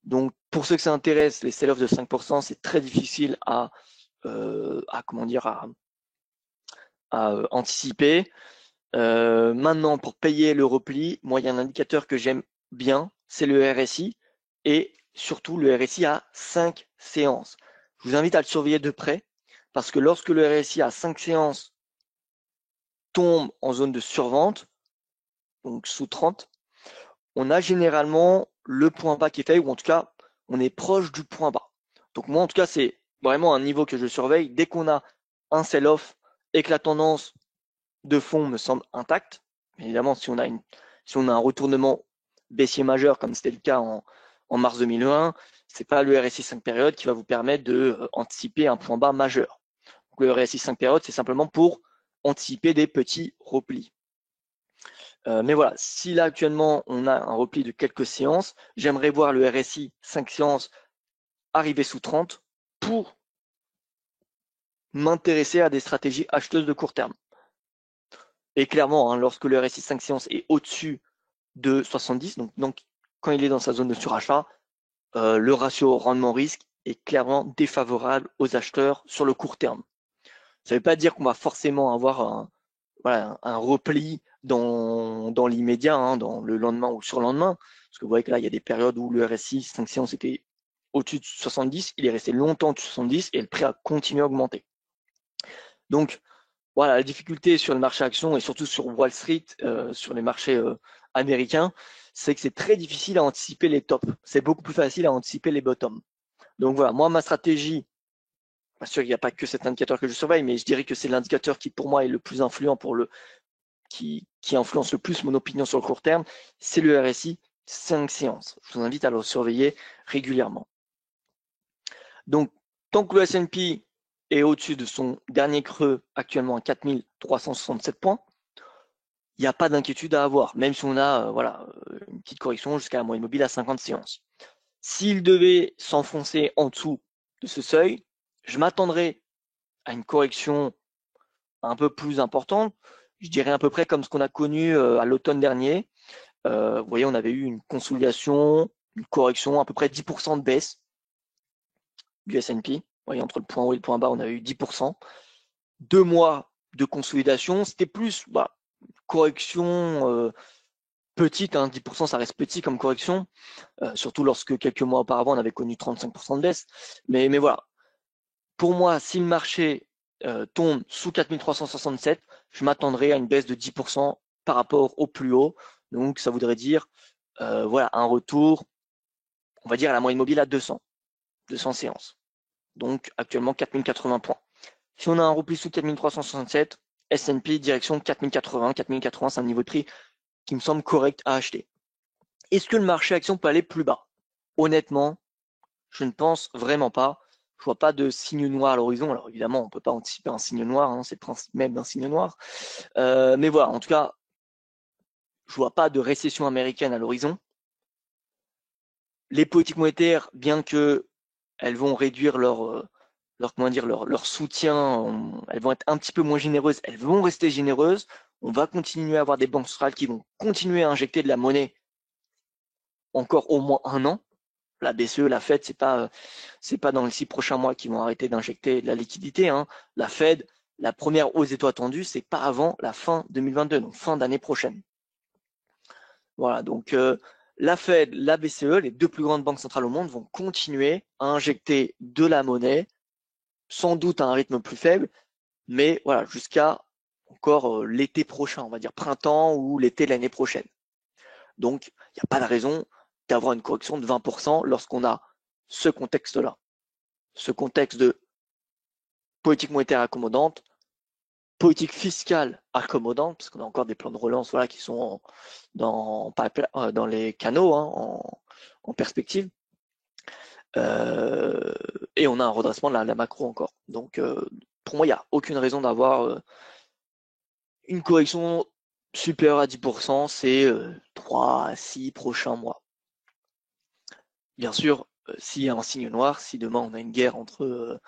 Donc, pour ceux que ça intéresse, les sell-off de 5%, c'est très difficile à anticiper. Maintenant, pour payer le repli, moi, il y a un indicateur que j'aime bien, c'est le RSI, et surtout le RSI à 5 séances. Je vous invite à le surveiller de près, parce que lorsque le RSI à 5 séances tombe en zone de survente, donc sous 30, on a généralement le point bas qui est fait, ou en tout cas, on est proche du point bas. Donc moi, en tout cas, c'est vraiment un niveau que je surveille. Dès qu'on a un sell-off et que la tendance de fond me semble intacte, évidemment, si on a un retournement baissier majeur, comme c'était le cas en mars 2020, c'est pas le RSI 5 périodes qui va vous permettre de anticiper un point bas majeur. Donc, le RSI 5 périodes, c'est simplement pour anticiper des petits replis. Mais voilà, si là actuellement on a un repli de quelques séances, j'aimerais voir le RSI 5 séances arriver sous 30 pour m'intéresser à des stratégies acheteuses de court terme. Et clairement, hein, lorsque le RSI 5 séances est au-dessus de 70, donc quand il est dans sa zone de surachat, le ratio rendement-risque est clairement défavorable aux acheteurs sur le court terme. Ça ne veut pas dire qu'on va forcément avoir un repli dans l'immédiat, hein, dans le lendemain ou le surlendemain. Parce que vous voyez que là, il y a des périodes où le RSI 5 séances était au-dessus de 70, il est resté longtemps au-dessus de 70 et le prix a continué à augmenter. Donc, voilà, la difficulté sur le marché action et surtout sur Wall Street, sur les marchés américains, c'est que c'est très difficile à anticiper les tops. C'est beaucoup plus facile à anticiper les bottoms. Donc voilà, moi, ma stratégie, bien sûr, il n'y a pas que cet indicateur que je surveille, mais je dirais que c'est l'indicateur qui, pour moi, est le plus influent qui influence le plus mon opinion sur le court terme, c'est le RSI 5 séances. Je vous invite à le surveiller régulièrement. Donc, tant que le S&P est au-dessus de son dernier creux, actuellement à 4367 points, il n'y a pas d'inquiétude à avoir, même si on a une petite correction jusqu'à la moyenne mobile à 50 séances. S'il devait s'enfoncer en dessous de ce seuil, je m'attendrais à une correction un peu plus importante, je dirais à peu près comme ce qu'on a connu à l'automne dernier. Vous voyez, on avait eu une consolidation, une correction, à peu près 10% de baisse du S&P. Vous voyez, entre le point haut et le point bas, on avait eu 10%. 2 mois de consolidation, c'était plus correction petite, hein, 10% ça reste petit comme correction, surtout lorsque quelques mois auparavant on avait connu 35% de baisse. Mais voilà, pour moi, si le marché tombe sous 4367, je m'attendrai à une baisse de 10% par rapport au plus haut. Donc ça voudrait dire un retour, on va dire à la moyenne mobile à 200 séances. Donc actuellement 4080 points. Si on a un repli sous 4367, S&P direction 4080. 4080, c'est un niveau de prix qui me semble correct à acheter. Est-ce que le marché action peut aller plus bas? Honnêtement, je ne pense vraiment pas. Je vois pas de signe noir à l'horizon. Alors évidemment, on ne peut pas anticiper un signe noir, hein, c'est le principe même d'un signe noir. Mais voilà, en tout cas, je vois pas de récession américaine à l'horizon. Les politiques monétaires, bien que elles vont réduire leur soutien, elles vont être un petit peu moins généreuses, elles vont rester généreuses. On va continuer à avoir des banques centrales qui vont continuer à injecter de la monnaie encore au moins un an. La BCE, la Fed, c'est pas dans les 6 prochains mois qu'ils vont arrêter d'injecter de la liquidité, hein. La Fed, la première hausse des taux attendue, c'est pas avant la fin 2022, donc fin d'année prochaine. Voilà, donc la Fed, la BCE, les deux plus grandes banques centrales au monde vont continuer à injecter de la monnaie, sans doute à un rythme plus faible, mais voilà, jusqu'à encore l'été prochain, on va dire printemps ou l'été de l'année prochaine. Donc, il n'y a pas de raison d'avoir une correction de 20% lorsqu'on a ce contexte-là. Ce contexte de politique monétaire accommodante, politique fiscale accommodante, parce qu'on a encore des plans de relance qui sont dans les canaux, hein, en perspective. Et on a un redressement de la macro encore. Donc, pour moi, il n'y a aucune raison d'avoir une correction supérieure à 10% ces 3 à 6 prochains mois. Bien sûr, s'il y a un signe noir, si demain on a une guerre entre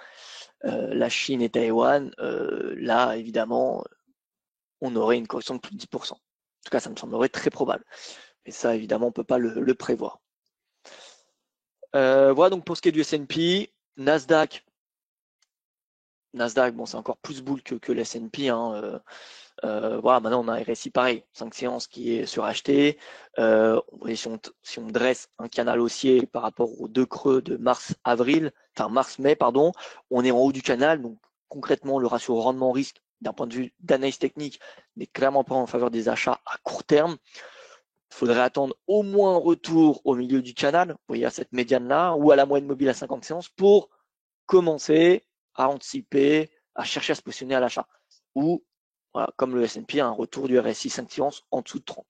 la Chine et Taïwan, là, évidemment, on aurait une correction de plus de 10%. En tout cas, ça me semblerait très probable. Mais ça, évidemment, on ne peut pas le prévoir. Voilà donc pour ce qui est du S&P. Nasdaq, bon, c'est encore plus boule que le S&P, hein. Voilà, maintenant on a un RSI pareil, 5 séances qui est suracheté. Si on dresse un canal haussier par rapport aux deux creux de mars-mai, pardon, on est en haut du canal. Donc concrètement, le ratio rendement-risque d'un point de vue d'analyse technique n'est clairement pas en faveur des achats à court terme. Il faudrait attendre au moins un retour au milieu du canal, vous voyez, à cette médiane-là, ou à la moyenne mobile à 50 séances pour commencer à anticiper, à chercher à se positionner à l'achat. Ou, voilà, comme le S&P, un retour du RSI 5 séances en dessous de 30.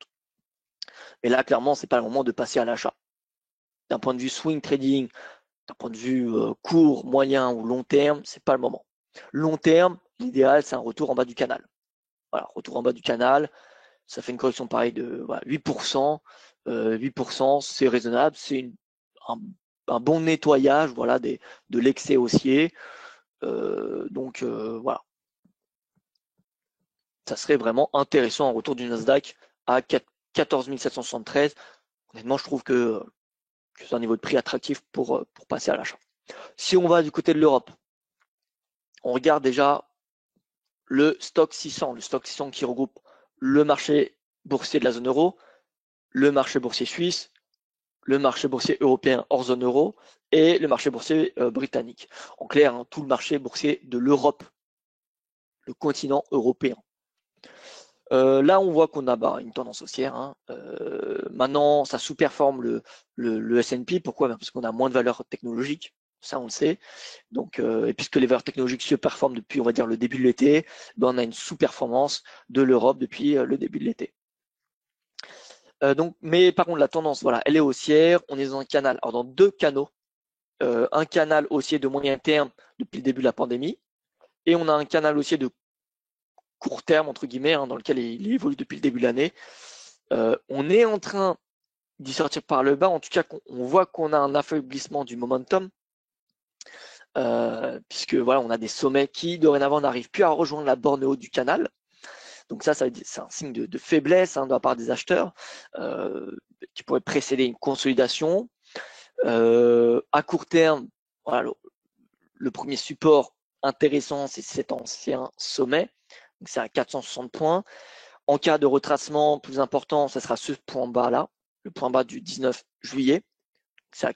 Mais là, clairement, c'est pas le moment de passer à l'achat. D'un point de vue swing trading, d'un point de vue court, moyen ou long terme, c'est pas le moment. Long terme, l'idéal, c'est un retour en bas du canal. Voilà, retour en bas du canal, ça fait une correction pareille de 8%. 8%, c'est raisonnable, c'est un bon nettoyage, voilà, de l'excès haussier. Voilà. Ça serait vraiment intéressant en retour du Nasdaq à 14 773. Honnêtement, je trouve que c'est un niveau de prix attractif pour passer à l'achat. Si on va du côté de l'Europe, on regarde déjà le stock 600 qui regroupe le marché boursier de la zone euro, le marché boursier suisse, le marché boursier européen hors zone euro et le marché boursier britannique. En clair, hein, tout le marché boursier de l'Europe, le continent européen. Là, on voit qu'on a une tendance haussière. Hein. Maintenant, ça sous-performe le S&P. Pourquoi? Parce qu'on a moins de valeurs technologiques. Ça, on le sait. Donc, et puisque les valeurs technologiques se performent depuis, on va dire, le début de l'été, on a une sous-performance de l'Europe depuis le début de l'été. Mais par contre, la tendance, voilà, elle est haussière. On est dans un canal, alors dans deux canaux. Un canal haussier de moyen terme depuis le début de la pandémie, et on a un canal haussier de court terme, entre guillemets, hein, dans lequel il évolue depuis le début de l'année. On est en train d'y sortir par le bas. En tout cas, on voit qu'on a un affaiblissement du momentum, puisque voilà, on a des sommets qui dorénavant n'arrivent plus à rejoindre la borne haute du canal. Donc ça c'est un signe de faiblesse de la part des acheteurs qui pourrait précéder une consolidation. À court terme, voilà, le premier support intéressant, c'est cet ancien sommet. Donc c'est à 460 points. En cas de retracement plus important, ce sera ce point bas là, le point bas du 19 juillet. C'est à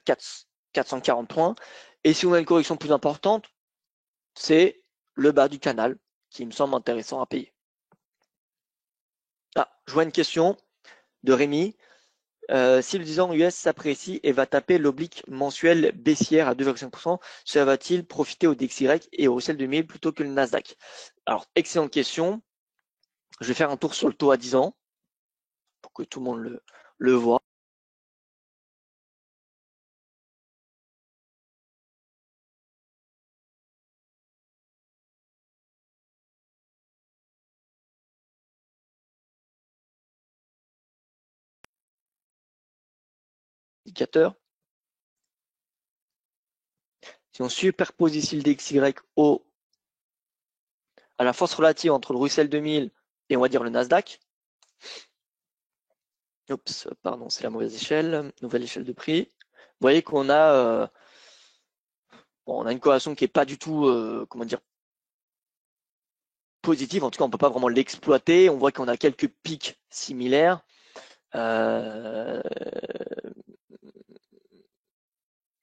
440 points. Et si on a une correction plus importante, c'est le bas du canal qui me semble intéressant à payer. Ah, je vois une question de Rémi. Si le 10 ans US s'apprécie et va taper l'oblique mensuel baissière à 2,5%, cela va-t-il profiter au DXY et au Russell 2000 plutôt que le Nasdaq? Alors, excellente question. Je vais faire un tour sur le taux à 10 ans pour que tout le monde le voit. Indicateur. Si on superpose ici le DXY à la force relative entre le Russell 2000 et on va dire le Nasdaq. Oups, pardon, c'est la mauvaise échelle. Nouvelle échelle de prix. Vous voyez qu'on a, on a une corrélation qui n'est pas du tout, comment dire, positive. En tout cas, on ne peut pas vraiment l'exploiter. On voit qu'on a quelques pics similaires.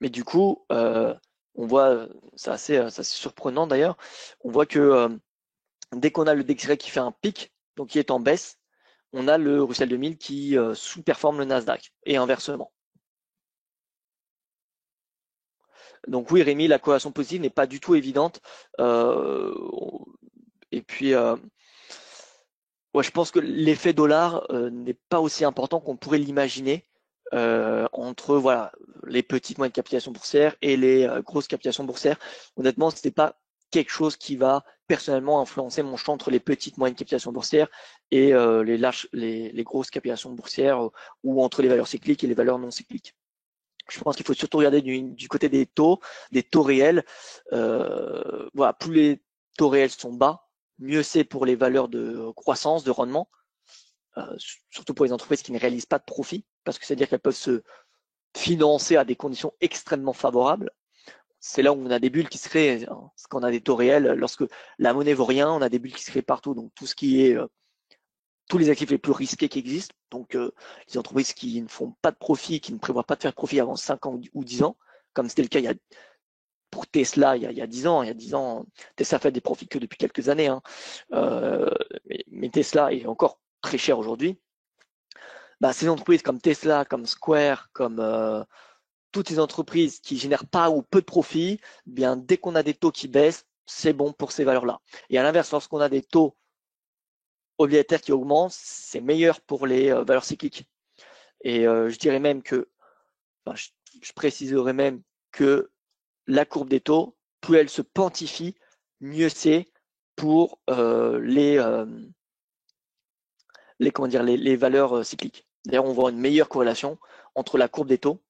Mais du coup, on voit, c'est assez surprenant d'ailleurs, on voit que dès qu'on a le DXY qui fait un pic, donc qui est en baisse, on a le Russell 2000 qui sous-performe le Nasdaq et inversement. Donc oui, Rémi, la corrélation positive n'est pas du tout évidente. Et puis, ouais, je pense que l'effet dollar n'est pas aussi important qu'on pourrait l'imaginer entre voilà, les petites moyennes capitalisations boursières et les grosses capitalisations boursières. Honnêtement, ce n'est pas quelque chose qui va personnellement influencer mon choix entre les petites moyennes capitalisations boursières et les grosses capitalisations boursières ou entre les valeurs cycliques et les valeurs non cycliques. Je pense qu'il faut surtout regarder du côté des taux réels. Voilà, plus les taux réels sont bas, mieux c'est pour les valeurs de croissance, de rendement, surtout pour les entreprises qui ne réalisent pas de profit, parce que c'est-à-dire qu'elles peuvent se financer à des conditions extrêmement favorables. C'est là où on a des bulles qui se créent, hein, parce qu'on a des taux réels. Lorsque la monnaie vaut rien, on a des bulles qui se créent partout. Donc tout ce qui est tous les actifs les plus risqués qui existent, donc les entreprises qui ne font pas de profit, qui ne prévoient pas de faire de profit avant 5 ans ou 10 ans, comme c'était le cas pour Tesla il y a 10 ans. Il y a 10 ans, Tesla fait des profits que depuis quelques années, hein. Mais Tesla est encore très cher aujourd'hui. Ces entreprises comme Tesla, comme Square, comme toutes ces entreprises qui génèrent pas ou peu de profit, bien dès qu'on a des taux qui baissent, c'est bon pour ces valeurs-là. Et à l'inverse, lorsqu'on a des taux obligataires qui augmentent, c'est meilleur pour les valeurs cycliques. Et je dirais même que, enfin, je préciserai même que la courbe des taux, plus elle se quantifie, mieux c'est pour les valeurs cycliques. D'ailleurs, on voit une meilleure corrélation entre la courbe des taux,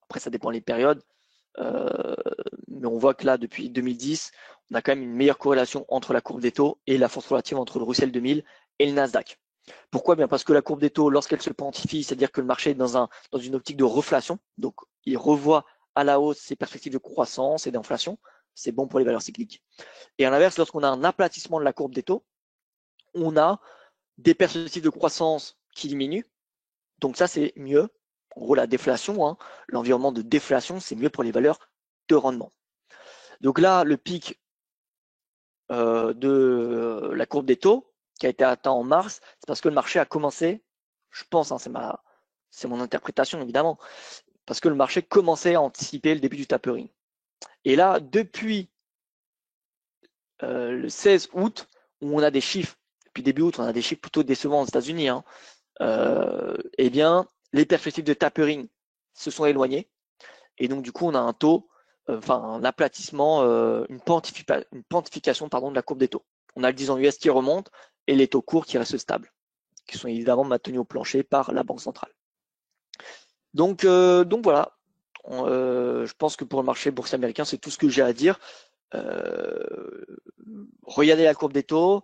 Après, ça dépend des périodes. Mais on voit que là, depuis 2010, on a quand même une meilleure corrélation entre la courbe des taux et la force relative entre le Russell 2000 et le Nasdaq. Pourquoi? Bien parce que la courbe des taux, lorsqu'elle se quantifie, c'est-à-dire que le marché est dans une optique de reflation, donc il revoit à la hausse ses perspectives de croissance et d'inflation, c'est bon pour les valeurs cycliques. Et à l'inverse, lorsqu'on a un aplatissement de la courbe des taux, on a des perspectives de croissance qui diminuent, donc ça c'est mieux. En gros, la déflation, hein, l'environnement de déflation, c'est mieux pour les valeurs de rendement. Donc là, le pic de la courbe des taux qui a été atteint en mars, c'est parce que le marché a commencé, je pense, hein, c'est mon interprétation évidemment, parce que le marché commençait à anticiper le début du tapering. Et là, depuis le 16 août, où on a des chiffres, depuis début août, on a des chiffres plutôt décevants aux États-Unis, hein, eh bien, les perspectives de tapering se sont éloignées. Et donc, du coup, on a un taux, un aplatissement, une quantification de la courbe des taux. On a le 10 ans US qui remonte et les taux courts qui restent stables, qui sont évidemment maintenus au plancher par la Banque centrale. Donc voilà, je pense que pour le marché boursier américain, c'est tout ce que j'ai à dire. Regardez la courbe des taux,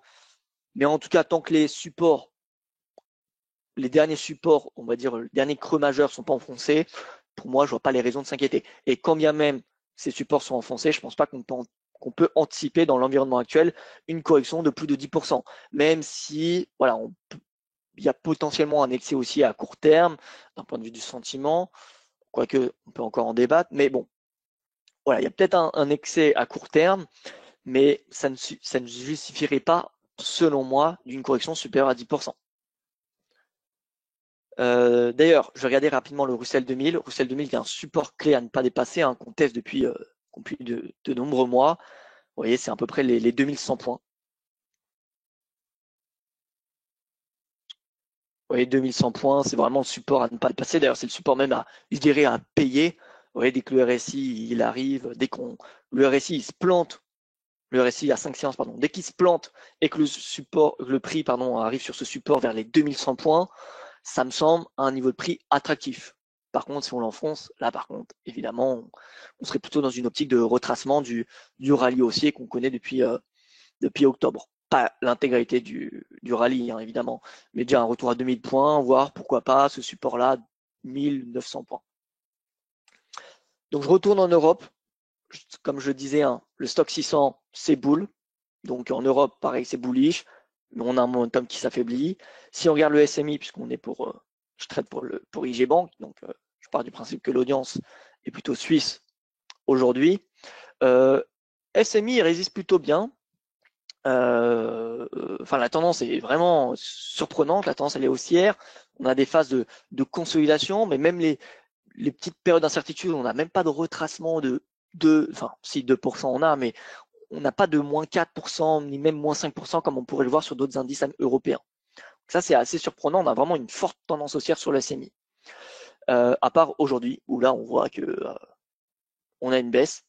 mais en tout cas, tant que les derniers supports, on va dire, les derniers creux majeurs ne sont pas enfoncés, pour moi, je ne vois pas les raisons de s'inquiéter. Et quand bien même ces supports sont enfoncés, je ne pense pas qu'on peut anticiper dans l'environnement actuel une correction de plus de 10%. Même si, voilà, il y a potentiellement un excès aussi à court terme, d'un point de vue du sentiment, quoique on peut encore en débattre. Mais bon, voilà, il y a peut-être un excès à court terme, mais ça ne justifierait pas, selon moi, d'une correction supérieure à 10%. D'ailleurs, je vais regarder rapidement le Russell 2000. Russell 2000 qui est un support clé à ne pas dépasser, hein, qu'on teste depuis de nombreux mois. Vous voyez, c'est à peu près les 2100 points. Vous voyez, 2100 points, c'est vraiment le support à ne pas dépasser. D'ailleurs, c'est le support même je dirais, à payer. Vous voyez, dès que le RSI il arrive, le RSI il se plante, le RSI à 5 séances, pardon, dès qu'il se plante et que le prix arrive sur ce support vers les 2100 points, ça me semble un niveau de prix attractif. Par contre, si on l'enfonce, là par contre, évidemment, on serait plutôt dans une optique de retracement du rallye haussier qu'on connaît depuis octobre. Pas l'intégralité du rallye, hein, évidemment, mais déjà un retour à 2000 points, voire pourquoi pas ce support-là, 1900 points. Donc je retourne en Europe. Comme je disais, hein, le stock 600, c'est bull. Donc en Europe, pareil, c'est bullish, mais on a un momentum qui s'affaiblit. Si on regarde le SMI, puisqu'on est je traite pour IG Bank, donc je pars du principe que l'audience est plutôt suisse aujourd'hui. SMI il résiste plutôt bien. La tendance est vraiment surprenante, la tendance elle est haussière. On a des phases de consolidation, mais même les petites périodes d'incertitude, on n'a même pas de retracement si 2% on a, mais on n'a pas de moins 4%, ni même moins 5%, comme on pourrait le voir sur d'autres indices européens. Donc ça, c'est assez surprenant. On a vraiment une forte tendance haussière sur le SMI. À part aujourd'hui, où là, on voit que on a une baisse.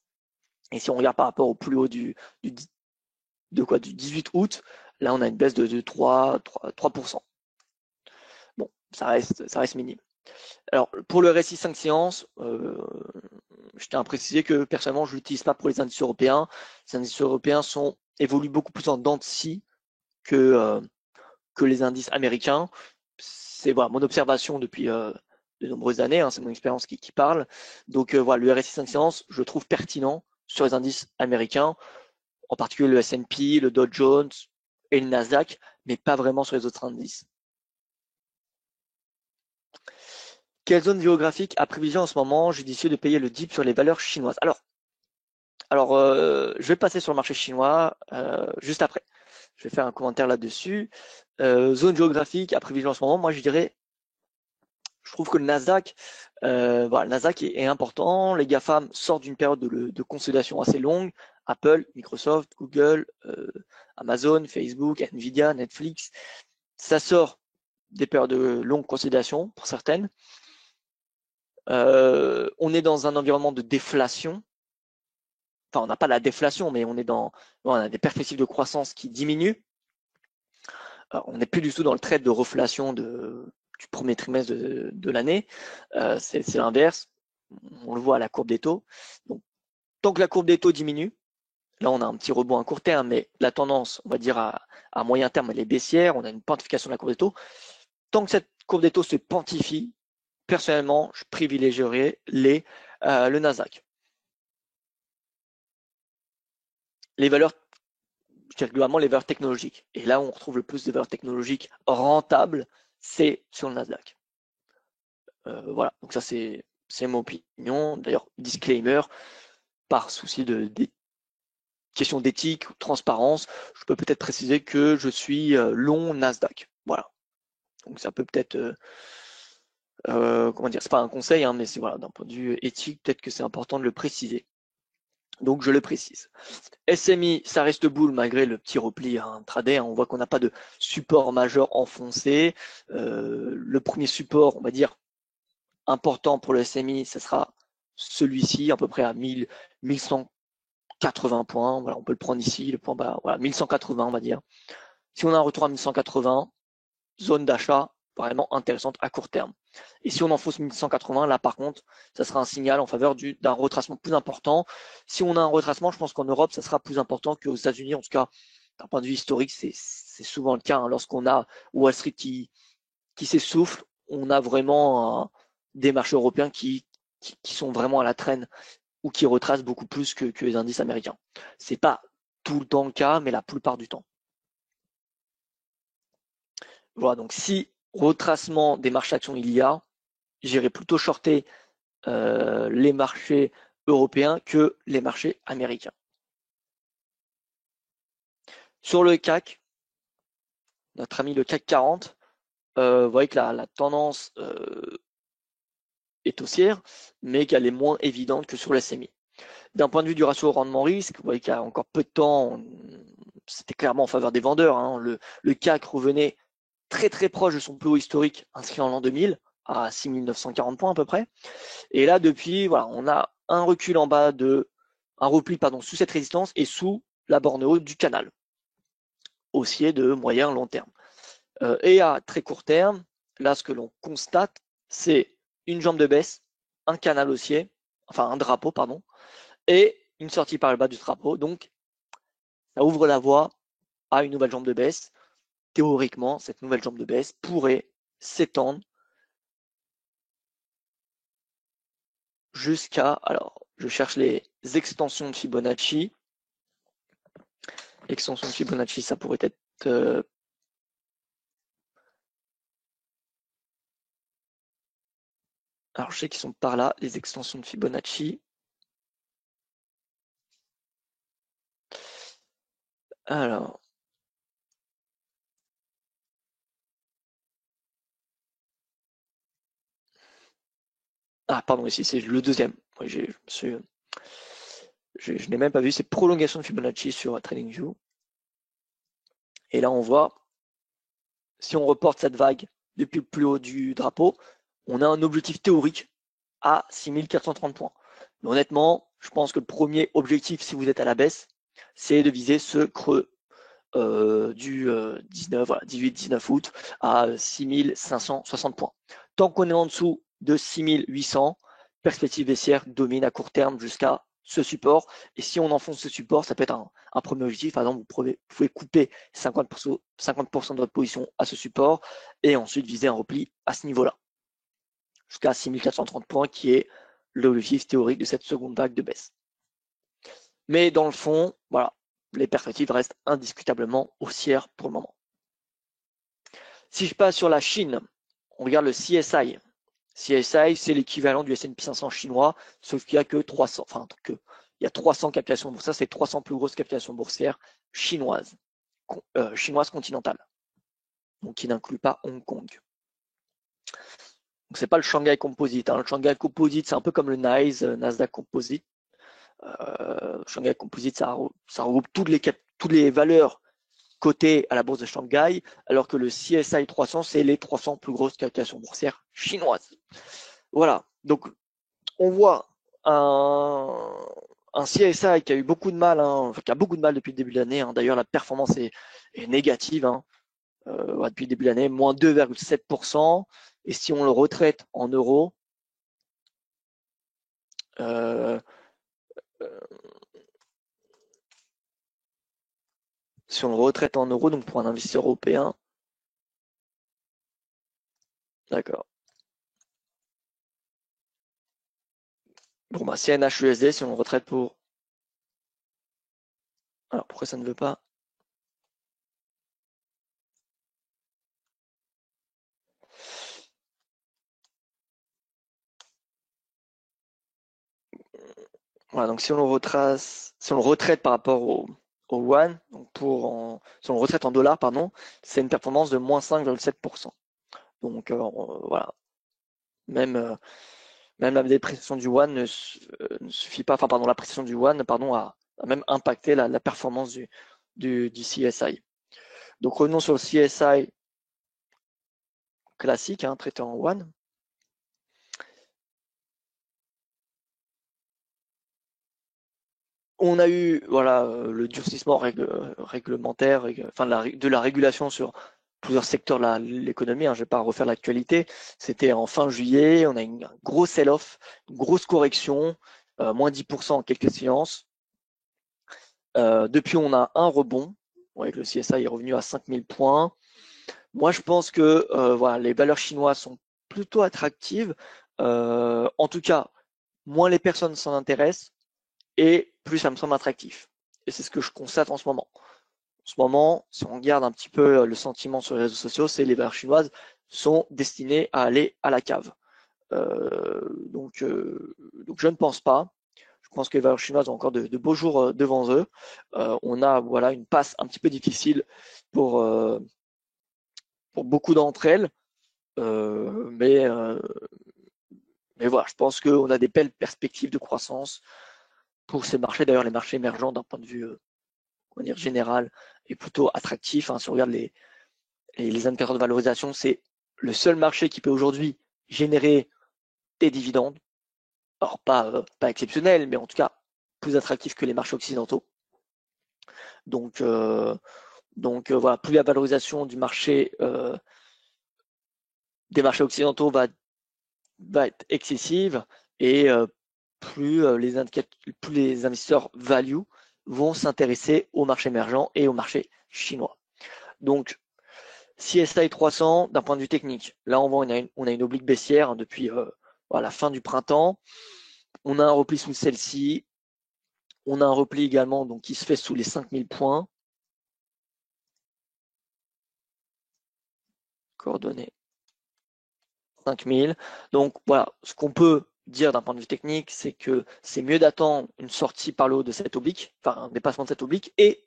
Et si on regarde par rapport au plus haut du 18 août, là, on a une baisse de 3%. Bon, ça reste minime. Alors, pour le RSI 5 séances, je tiens à préciser que personnellement, je ne l'utilise pas pour les indices européens. Les indices européens évoluent beaucoup plus en dents de scie que les indices américains. C'est mon observation depuis de nombreuses années, hein, c'est mon expérience qui parle. Donc le RSI 5 séances, je le trouve pertinent sur les indices américains, en particulier le S&P, le Dow Jones et le Nasdaq, mais pas vraiment sur les autres indices. Quelle zone géographique a privilégié en ce moment judicieux de payer le dip sur les valeurs chinoises? Alors je vais passer sur le marché chinois juste après. Je vais faire un commentaire là-dessus. Zone géographique à privilégier en ce moment, moi je dirais, je trouve que le Nasdaq, le Nasdaq est important. Les GAFAM sortent d'une période de consolidation assez longue. Apple, Microsoft, Google, Amazon, Facebook, Nvidia, Netflix. Ça sort des périodes de longue consolidation pour certaines. On est dans un environnement de déflation. Enfin, on n'a pas la déflation, mais on a des perspectives de croissance qui diminuent. On n'est plus du tout dans le trade de reflation du premier trimestre de l'année. C'est l'inverse. On le voit à la courbe des taux. Donc, tant que la courbe des taux diminue, là, on a un petit rebond à court terme, mais la tendance, on va dire à moyen terme, elle est baissière. On a une pontification de la courbe des taux. Tant que cette courbe des taux se pontifie, personnellement, je privilégierais le Nasdaq. Les valeurs, je dirais globalement les valeurs technologiques. Et là où on retrouve le plus de valeurs technologiques rentables, c'est sur le Nasdaq. Voilà, donc ça c'est mon opinion. D'ailleurs, disclaimer, par souci de question d'éthique ou de transparence, je peux peut-être préciser que je suis long Nasdaq. Voilà. Donc ça peut peut-être, comment dire, c'est pas un conseil, hein, mais c'est voilà, d'un point de vue éthique, peut-être que c'est important de le préciser. Donc je le précise. SMI, ça reste boule malgré le petit repli intraday. On voit qu'on n'a pas de support majeur enfoncé. Le premier support, on va dire, important pour le SMI, ce sera celui-ci, à peu près à 1180 points. Voilà, on peut le prendre ici, le point bas, voilà, 1180, on va dire. Si on a un retour à 1180, zone d'achat vraiment intéressante à court terme. Et si on enfonce 1180, là par contre, ça sera un signal en faveur d'un retracement plus important. Si on a un retracement, je pense qu'en Europe, ça sera plus important qu'aux États-Unis. En tout cas, d'un point de vue historique, c'est souvent le cas. Hein. Lorsqu'on a Wall Street qui s'essouffle, on a vraiment des marchés européens qui sont vraiment à la traîne ou qui retracent beaucoup plus que les indices américains. C'est pas tout le temps le cas, mais la plupart du temps. Voilà, donc si retracement des marchés actions il y a, j'irai plutôt shorter les marchés européens que les marchés américains. Sur le CAC, notre ami le CAC 40, vous voyez que la tendance est haussière, mais qu'elle est moins évidente que sur le SMI. D'un point de vue du ratio rendement-risque, vous voyez qu'il y a encore peu de temps, c'était clairement en faveur des vendeurs. Hein. Le CAC revenait très très proche de son plus haut historique inscrit en l'an 2000 à 6940 points à peu près. Et là, depuis, voilà, on a un recul en bas un repli sous cette résistance et sous la borne haute du canal haussier de moyen long terme. Et à très court terme, là, ce que l'on constate, c'est une jambe de baisse, un canal haussier, enfin un drapeau, pardon, et une sortie par le bas du drapeau. Donc, ça ouvre la voie à une nouvelle jambe de baisse. Théoriquement, cette nouvelle jambe de baisse pourrait s'étendre jusqu'à, alors, je cherche les extensions de Fibonacci. Extension de Fibonacci, ça pourrait être alors, je sais qu'ils sont par là, les extensions de Fibonacci. Alors. Ah, pardon, ici, c'est le deuxième. Oui, je n'ai même pas vu, c'est prolongation de Fibonacci sur TradingView. Et là, on voit, si on reporte cette vague depuis le plus haut du drapeau, on a un objectif théorique à 6430 points. Mais honnêtement, je pense que le premier objectif, si vous êtes à la baisse, c'est de viser ce creux du 18-19 août à 6560 points. Tant qu'on est en dessous de 6800, perspective baissière domine à court terme jusqu'à ce support. Et si on enfonce ce support, ça peut être un premier objectif. Par exemple, vous pouvez couper 50% de votre position à ce support et ensuite viser un repli à ce niveau-là, jusqu'à 6430 points, qui est l'objectif théorique de cette seconde vague de baisse. Mais dans le fond, voilà, les perspectives restent indiscutablement haussières pour le moment. Si je passe sur la Chine, on regarde le CSI. CSI, c'est l'équivalent du S&P 500 chinois, sauf qu'il n'y a que 300, il y a 300 captations boursières, c'est 300 plus grosses captations boursières chinoises continentales, donc qui n'inclut pas Hong Kong. Donc c'est pas le Shanghai Composite. Hein. Le Shanghai Composite, c'est un peu comme le Nasdaq Composite. Shanghai Composite, ça regroupe toutes les valeurs cotées à la bourse de Shanghai, alors que le CSI 300, c'est les 300 plus grosses captations boursières chinoises. Voilà, donc on voit un CSI qui a eu beaucoup de mal, qui a beaucoup de mal depuis le début de l'année. Hein. D'ailleurs, la performance est négative depuis le début de l'année, moins 2,7%. Et si on le retraite en euros, Euh, si on le retraite en euros, donc pour un investisseur européen, d'accord. Bon, bah, CNH-USD, si on le retraite pour... Alors, pourquoi ça ne veut pas? Voilà, donc si on le retrace, si on le retraite par rapport au yuan, donc si on le retraite en dollars, pardon, c'est une performance de moins 5,7%. Donc voilà, même, même la dépréciation du yuan ne suffit pas, enfin pardon, l'appréciation du yuan, pardon, a même impacté la performance du CSI. Donc revenons sur le CSI classique, hein, traité en yuan. On a eu voilà, le durcissement réglementaire, enfin de la régulation sur plusieurs secteurs de l'économie. Hein, je ne vais pas refaire l'actualité. C'était en fin juillet. On a eu un gros sell-off, une grosse correction, moins 10% en quelques séances. Depuis, on a un rebond. Ouais, le CSI est revenu à 5000 points. Moi, je pense que voilà, les valeurs chinoises sont plutôt attractives. En tout cas, moins les personnes s'en intéressent et plus ça me semble attractif. Et c'est ce que je constate en ce moment. En ce moment, si on regarde un petit peu le sentiment sur les réseaux sociaux, c'est les valeurs chinoises sont destinées à aller à la cave. Donc je ne pense pas. Je pense que les valeurs chinoises ont encore de beaux jours devant eux. On a voilà une passe un petit peu difficile pour beaucoup d'entre elles, euh, mais, euh, mais voilà, je pense qu'on a des belles perspectives de croissance pour ces marchés. D'ailleurs, les marchés émergents d'un point de vue on va dire général est plutôt attractif. Hein. Si on regarde les indicateurs de valorisation, c'est le seul marché qui peut aujourd'hui générer des dividendes. Alors pas exceptionnel, mais en tout cas plus attractif que les marchés occidentaux. Donc, voilà, plus la valorisation du marché des marchés occidentaux va être excessive et plus les investisseurs value vont s'intéresser au marché émergent et au marché chinois. Donc CSI 300 d'un point de vue technique. Là, on a une oblique baissière hein, depuis la fin du printemps. On a un repli sous celle-ci. On a un repli également donc, qui se fait sous les 5000 points. Coordonnées 5000. Donc voilà, ce qu'on peut dire d'un point de vue technique, c'est que c'est mieux d'attendre une sortie par le haut de cette oblique, enfin un dépassement de cette oblique et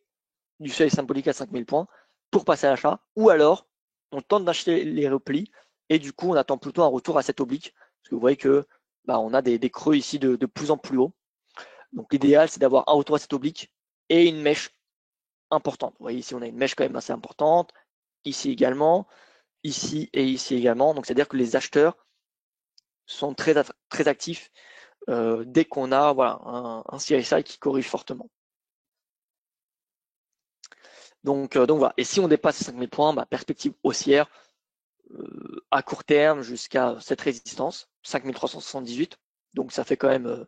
du seuil symbolique à 5000 points pour passer à l'achat. Ou alors, on tente d'acheter les replis et du coup, on attend plutôt un retour à cette oblique. Parce que vous voyez que on a des creux ici de plus en plus haut. Donc l'idéal, c'est d'avoir un retour à cette oblique et une mèche importante. Vous voyez ici, on a une mèche quand même assez importante. Ici également, ici et ici également. Donc c'est-à-dire que les acheteurs sont très actifs dès qu'on a voilà, un CSI qui corrige fortement. Donc voilà. Et si on dépasse les 5000 points, perspective haussière à court terme jusqu'à cette résistance, 5378. Donc ça fait quand même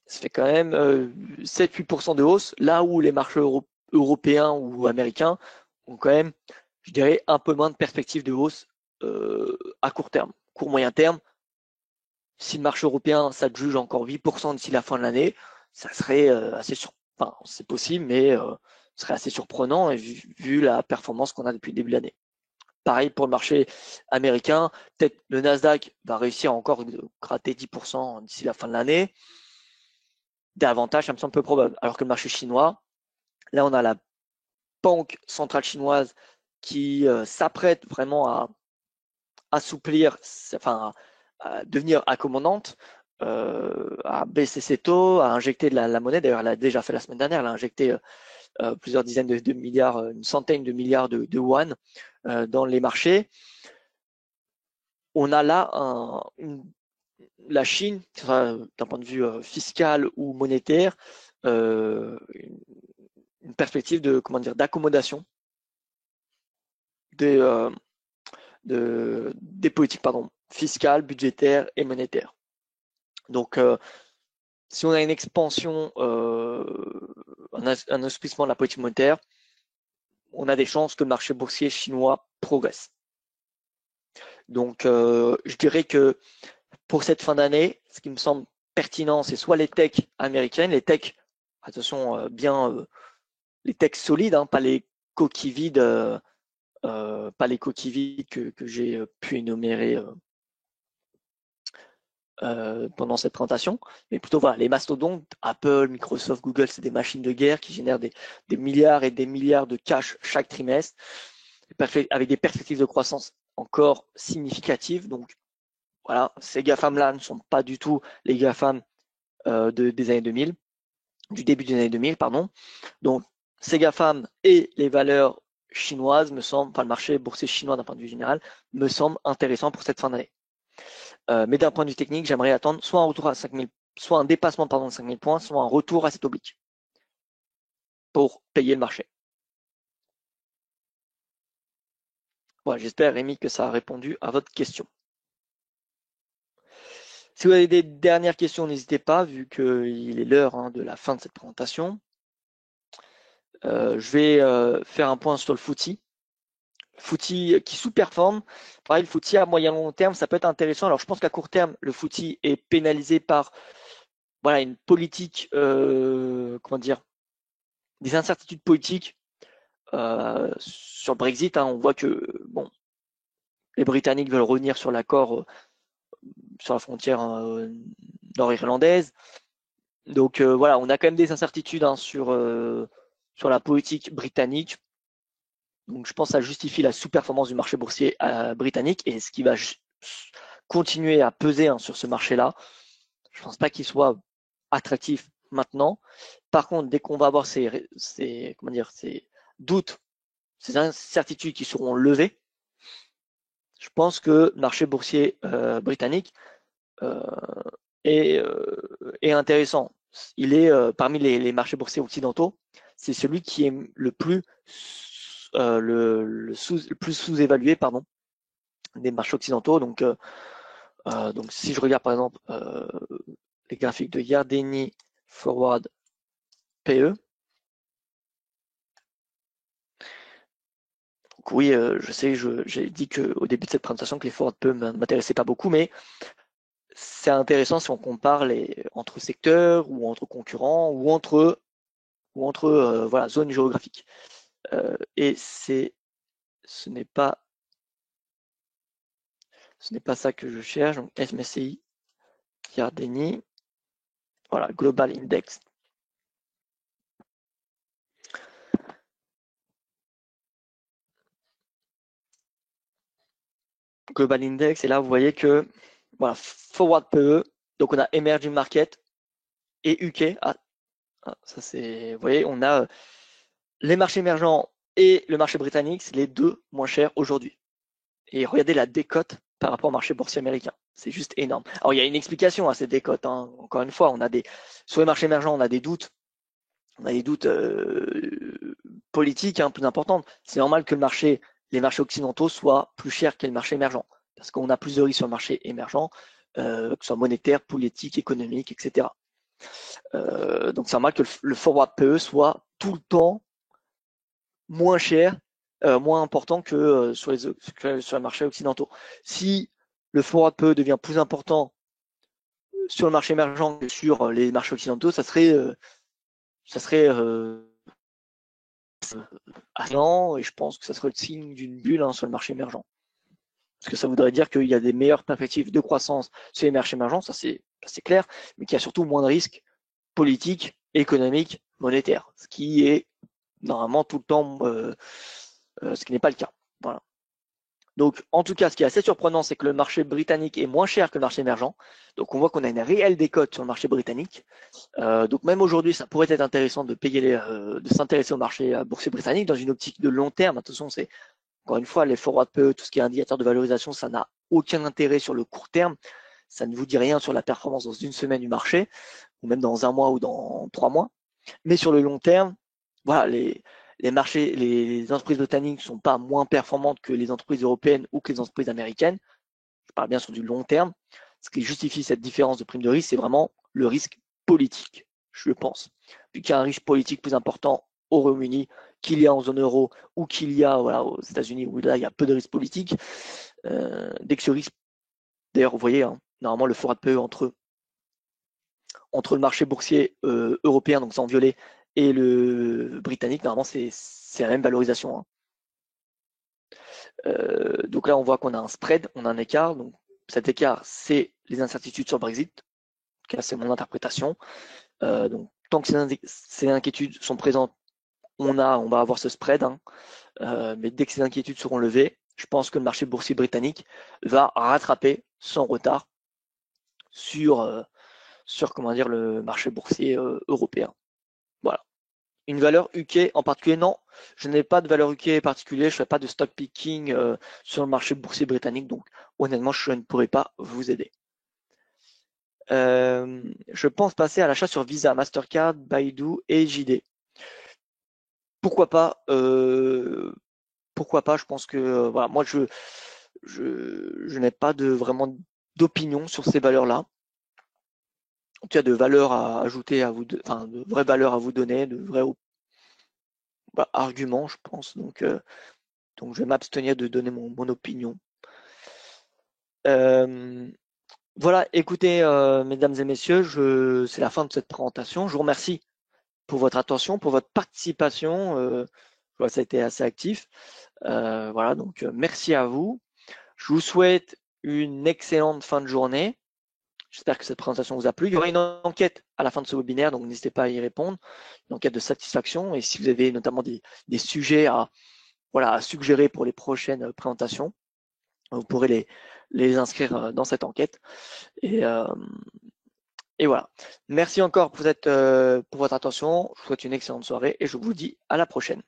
7-8% de hausse, là où les marchés européens ou américains ont quand même, je dirais, un peu moins de perspectives de hausse à court terme. Court moyen terme, si le marché européen s'adjuge encore 8% d'ici la fin de l'année, ça serait enfin, c'est possible, mais ce serait assez surprenant vu la performance qu'on a depuis le début de l'année. Pareil pour le marché américain, peut-être le Nasdaq va réussir encore à gratter 10% d'ici la fin de l'année. Davantage, ça me semble peu probable. Alors que le marché chinois, là on a la banque centrale chinoise qui s'apprête vraiment à assouplir, enfin à devenir accommodante, à baisser ses taux, à injecter de la monnaie. D'ailleurs, elle a déjà fait la semaine dernière, elle a injecté plusieurs dizaines de milliards, une centaine de milliards de yuan dans les marchés. On a là la Chine, d'un point de vue fiscal ou monétaire, une perspective de d'accommodation des politiques fiscale, budgétaire et monétaire. Donc, si on a une expansion, un assouplissement de la politique monétaire, on a des chances que le marché boursier chinois progresse. Donc, je dirais que pour cette fin d'année, ce qui me semble pertinent, c'est soit les techs américaines, les techs, attention, les techs solides, hein, pas les coquilles vides, pas les coquilles vides que j'ai pu énumérer pendant cette présentation, mais plutôt voilà, les mastodontes, Apple, Microsoft, Google, c'est des machines de guerre qui génèrent des milliards et des milliards de cash chaque trimestre, avec des perspectives de croissance encore significatives. Donc voilà, ces GAFAM-là ne sont pas du tout les GAFAM des années 2000, du début des années 2000, pardon. Donc ces GAFAM et les valeurs chinoises me semblent, enfin le marché boursier chinois d'un point de vue général, me semble intéressant pour cette fin d'année. Mais d'un point de vue technique, j'aimerais attendre soit un retour à 5000, soit un dépassement de 5000 points, soit un retour à cette oblique pour payer le marché. Voilà, j'espère, Rémi, que ça a répondu à votre question. Si vous avez des dernières questions, n'hésitez pas, vu qu'il est l'heure de la fin de cette présentation. Je vais faire un point sur le FTSE. FTSE qui sous-performe. Pareil, le FTSE à moyen long terme, ça peut être intéressant. Alors, je pense qu'à court terme, le FTSE est pénalisé par voilà, une politique, comment dire, des incertitudes politiques sur le Brexit. On voit que bon, les Britanniques veulent revenir sur l'accord sur la frontière nord-irlandaise. Donc voilà, on a quand même des incertitudes sur la politique britannique. Donc je pense que ça justifie la sous-performance du marché boursier britannique et ce qui va continuer à peser sur ce marché-là. Je ne pense pas qu'il soit attractif maintenant. Par contre, dès qu'on va avoir ces doutes, ces incertitudes qui seront levées, je pense que le marché boursier britannique est intéressant. Il est parmi les marchés boursiers occidentaux, c'est celui qui est le plus sous-évalué des marchés occidentaux. Donc si je regarde par exemple les graphiques de Yardeni Forward PE, donc oui, je sais, j'ai dit qu'au début de cette présentation que les forward PE ne m'intéressaient pas beaucoup, mais c'est intéressant si on compare entre secteurs ou entre concurrents ou entre voilà, zones géographiques. Et ce n'est pas ça que je cherche. Donc MSCI, Yardeni, voilà, Global Index. Global Index, et là vous voyez que voilà, Forward PE, donc on a Emerging Market et UK. Ça c'est, vous voyez, on a les marchés émergents et le marché britannique, c'est les deux moins chers aujourd'hui. Et regardez la décote par rapport au marché boursier américain. C'est juste énorme. Alors, il y a une explication à ces décotes. Encore une fois, sur les marchés émergents, on a des doutes. On a des doutes politiques plus importants. C'est normal que les marchés occidentaux soient plus chers que les marchés émergents. Parce qu'on a plus de risques sur le marché émergent, que ce soit monétaire, politique, économique, etc. Donc, c'est normal que le forward PE soit tout le temps moins cher, moins important que sur les marchés occidentaux. Si le forward PE devient plus important sur le marché émergent que sur les marchés occidentaux, ça serait et je pense que ça serait le signe d'une bulle sur le marché émergent. Parce que ça voudrait dire qu'il y a des meilleures perspectives de croissance sur les marchés émergents, ça c'est clair, mais qu'il y a surtout moins de risques politiques, économiques, monétaires, ce qui est normalement tout le temps, ce qui n'est pas le cas. Voilà. Donc, en tout cas, ce qui est assez surprenant, c'est que le marché britannique est moins cher que le marché émergent. Donc, on voit qu'on a une réelle décote sur le marché britannique. Donc, même aujourd'hui, ça pourrait être intéressant de s'intéresser au marché boursier britannique dans une optique de long terme. Attention, c'est encore une fois les forward PE, tout ce qui est indicateur de valorisation, ça n'a aucun intérêt sur le court terme. Ça ne vous dit rien sur la performance dans une semaine du marché, ou même dans un mois ou dans 3 mois. Mais sur le long terme, voilà, les entreprises britanniques ne sont pas moins performantes que les entreprises européennes ou que les entreprises américaines. parle bien sur du long terme, ce qui justifie cette différence de prime de risque, c'est vraiment le risque politique, je pense. Vu qu'il y a un risque politique plus important au Royaume-Uni qu'il y a en zone euro ou qu'il y a aux États-Unis où là il y a peu de risque politique, dès que ce risque, d'ailleurs vous voyez, normalement le fort à peu entre le marché boursier européen, donc c'est en violet, et le britannique, normalement c'est la même valorisation. Donc là on voit qu'on a un spread, on a un écart, donc cet écart c'est les incertitudes sur le Brexit, en tout cas c'est mon interprétation. Donc tant que ces inquiétudes sont présentes, on va avoir ce spread, mais dès que ces inquiétudes seront levées, je pense que le marché boursier britannique va rattraper sans retard sur comment dire le marché boursier européen. Voilà. Une valeur UK en particulier, non, je n'ai pas de valeur UK particulière, je ne fais pas de stock picking sur le marché boursier britannique, donc honnêtement je ne pourrais pas vous aider. Je pense passer à l'achat sur Visa, Mastercard, Baidu et JD. Pourquoi pas je pense que voilà, moi je n'ai pas vraiment d'opinion sur ces valeurs-là. En tout cas, de valeur à ajouter à vous, de vraies valeurs à vous donner, de vrais arguments, je pense. Donc je vais m'abstenir de donner mon opinion. Voilà, écoutez, mesdames et messieurs, c'est la fin de cette présentation. Je vous remercie pour votre attention, pour votre participation. Ça a été assez actif. Voilà, donc merci à vous. Je vous souhaite une excellente fin de journée. J'espère que cette présentation vous a plu. Il y aura une enquête à la fin de ce webinaire, donc n'hésitez pas à y répondre. Une enquête de satisfaction. Et si vous avez notamment des sujets à suggérer pour les prochaines présentations, vous pourrez les inscrire dans cette enquête. Et voilà. Merci encore pour votre attention. Je vous souhaite une excellente soirée et je vous dis à la prochaine.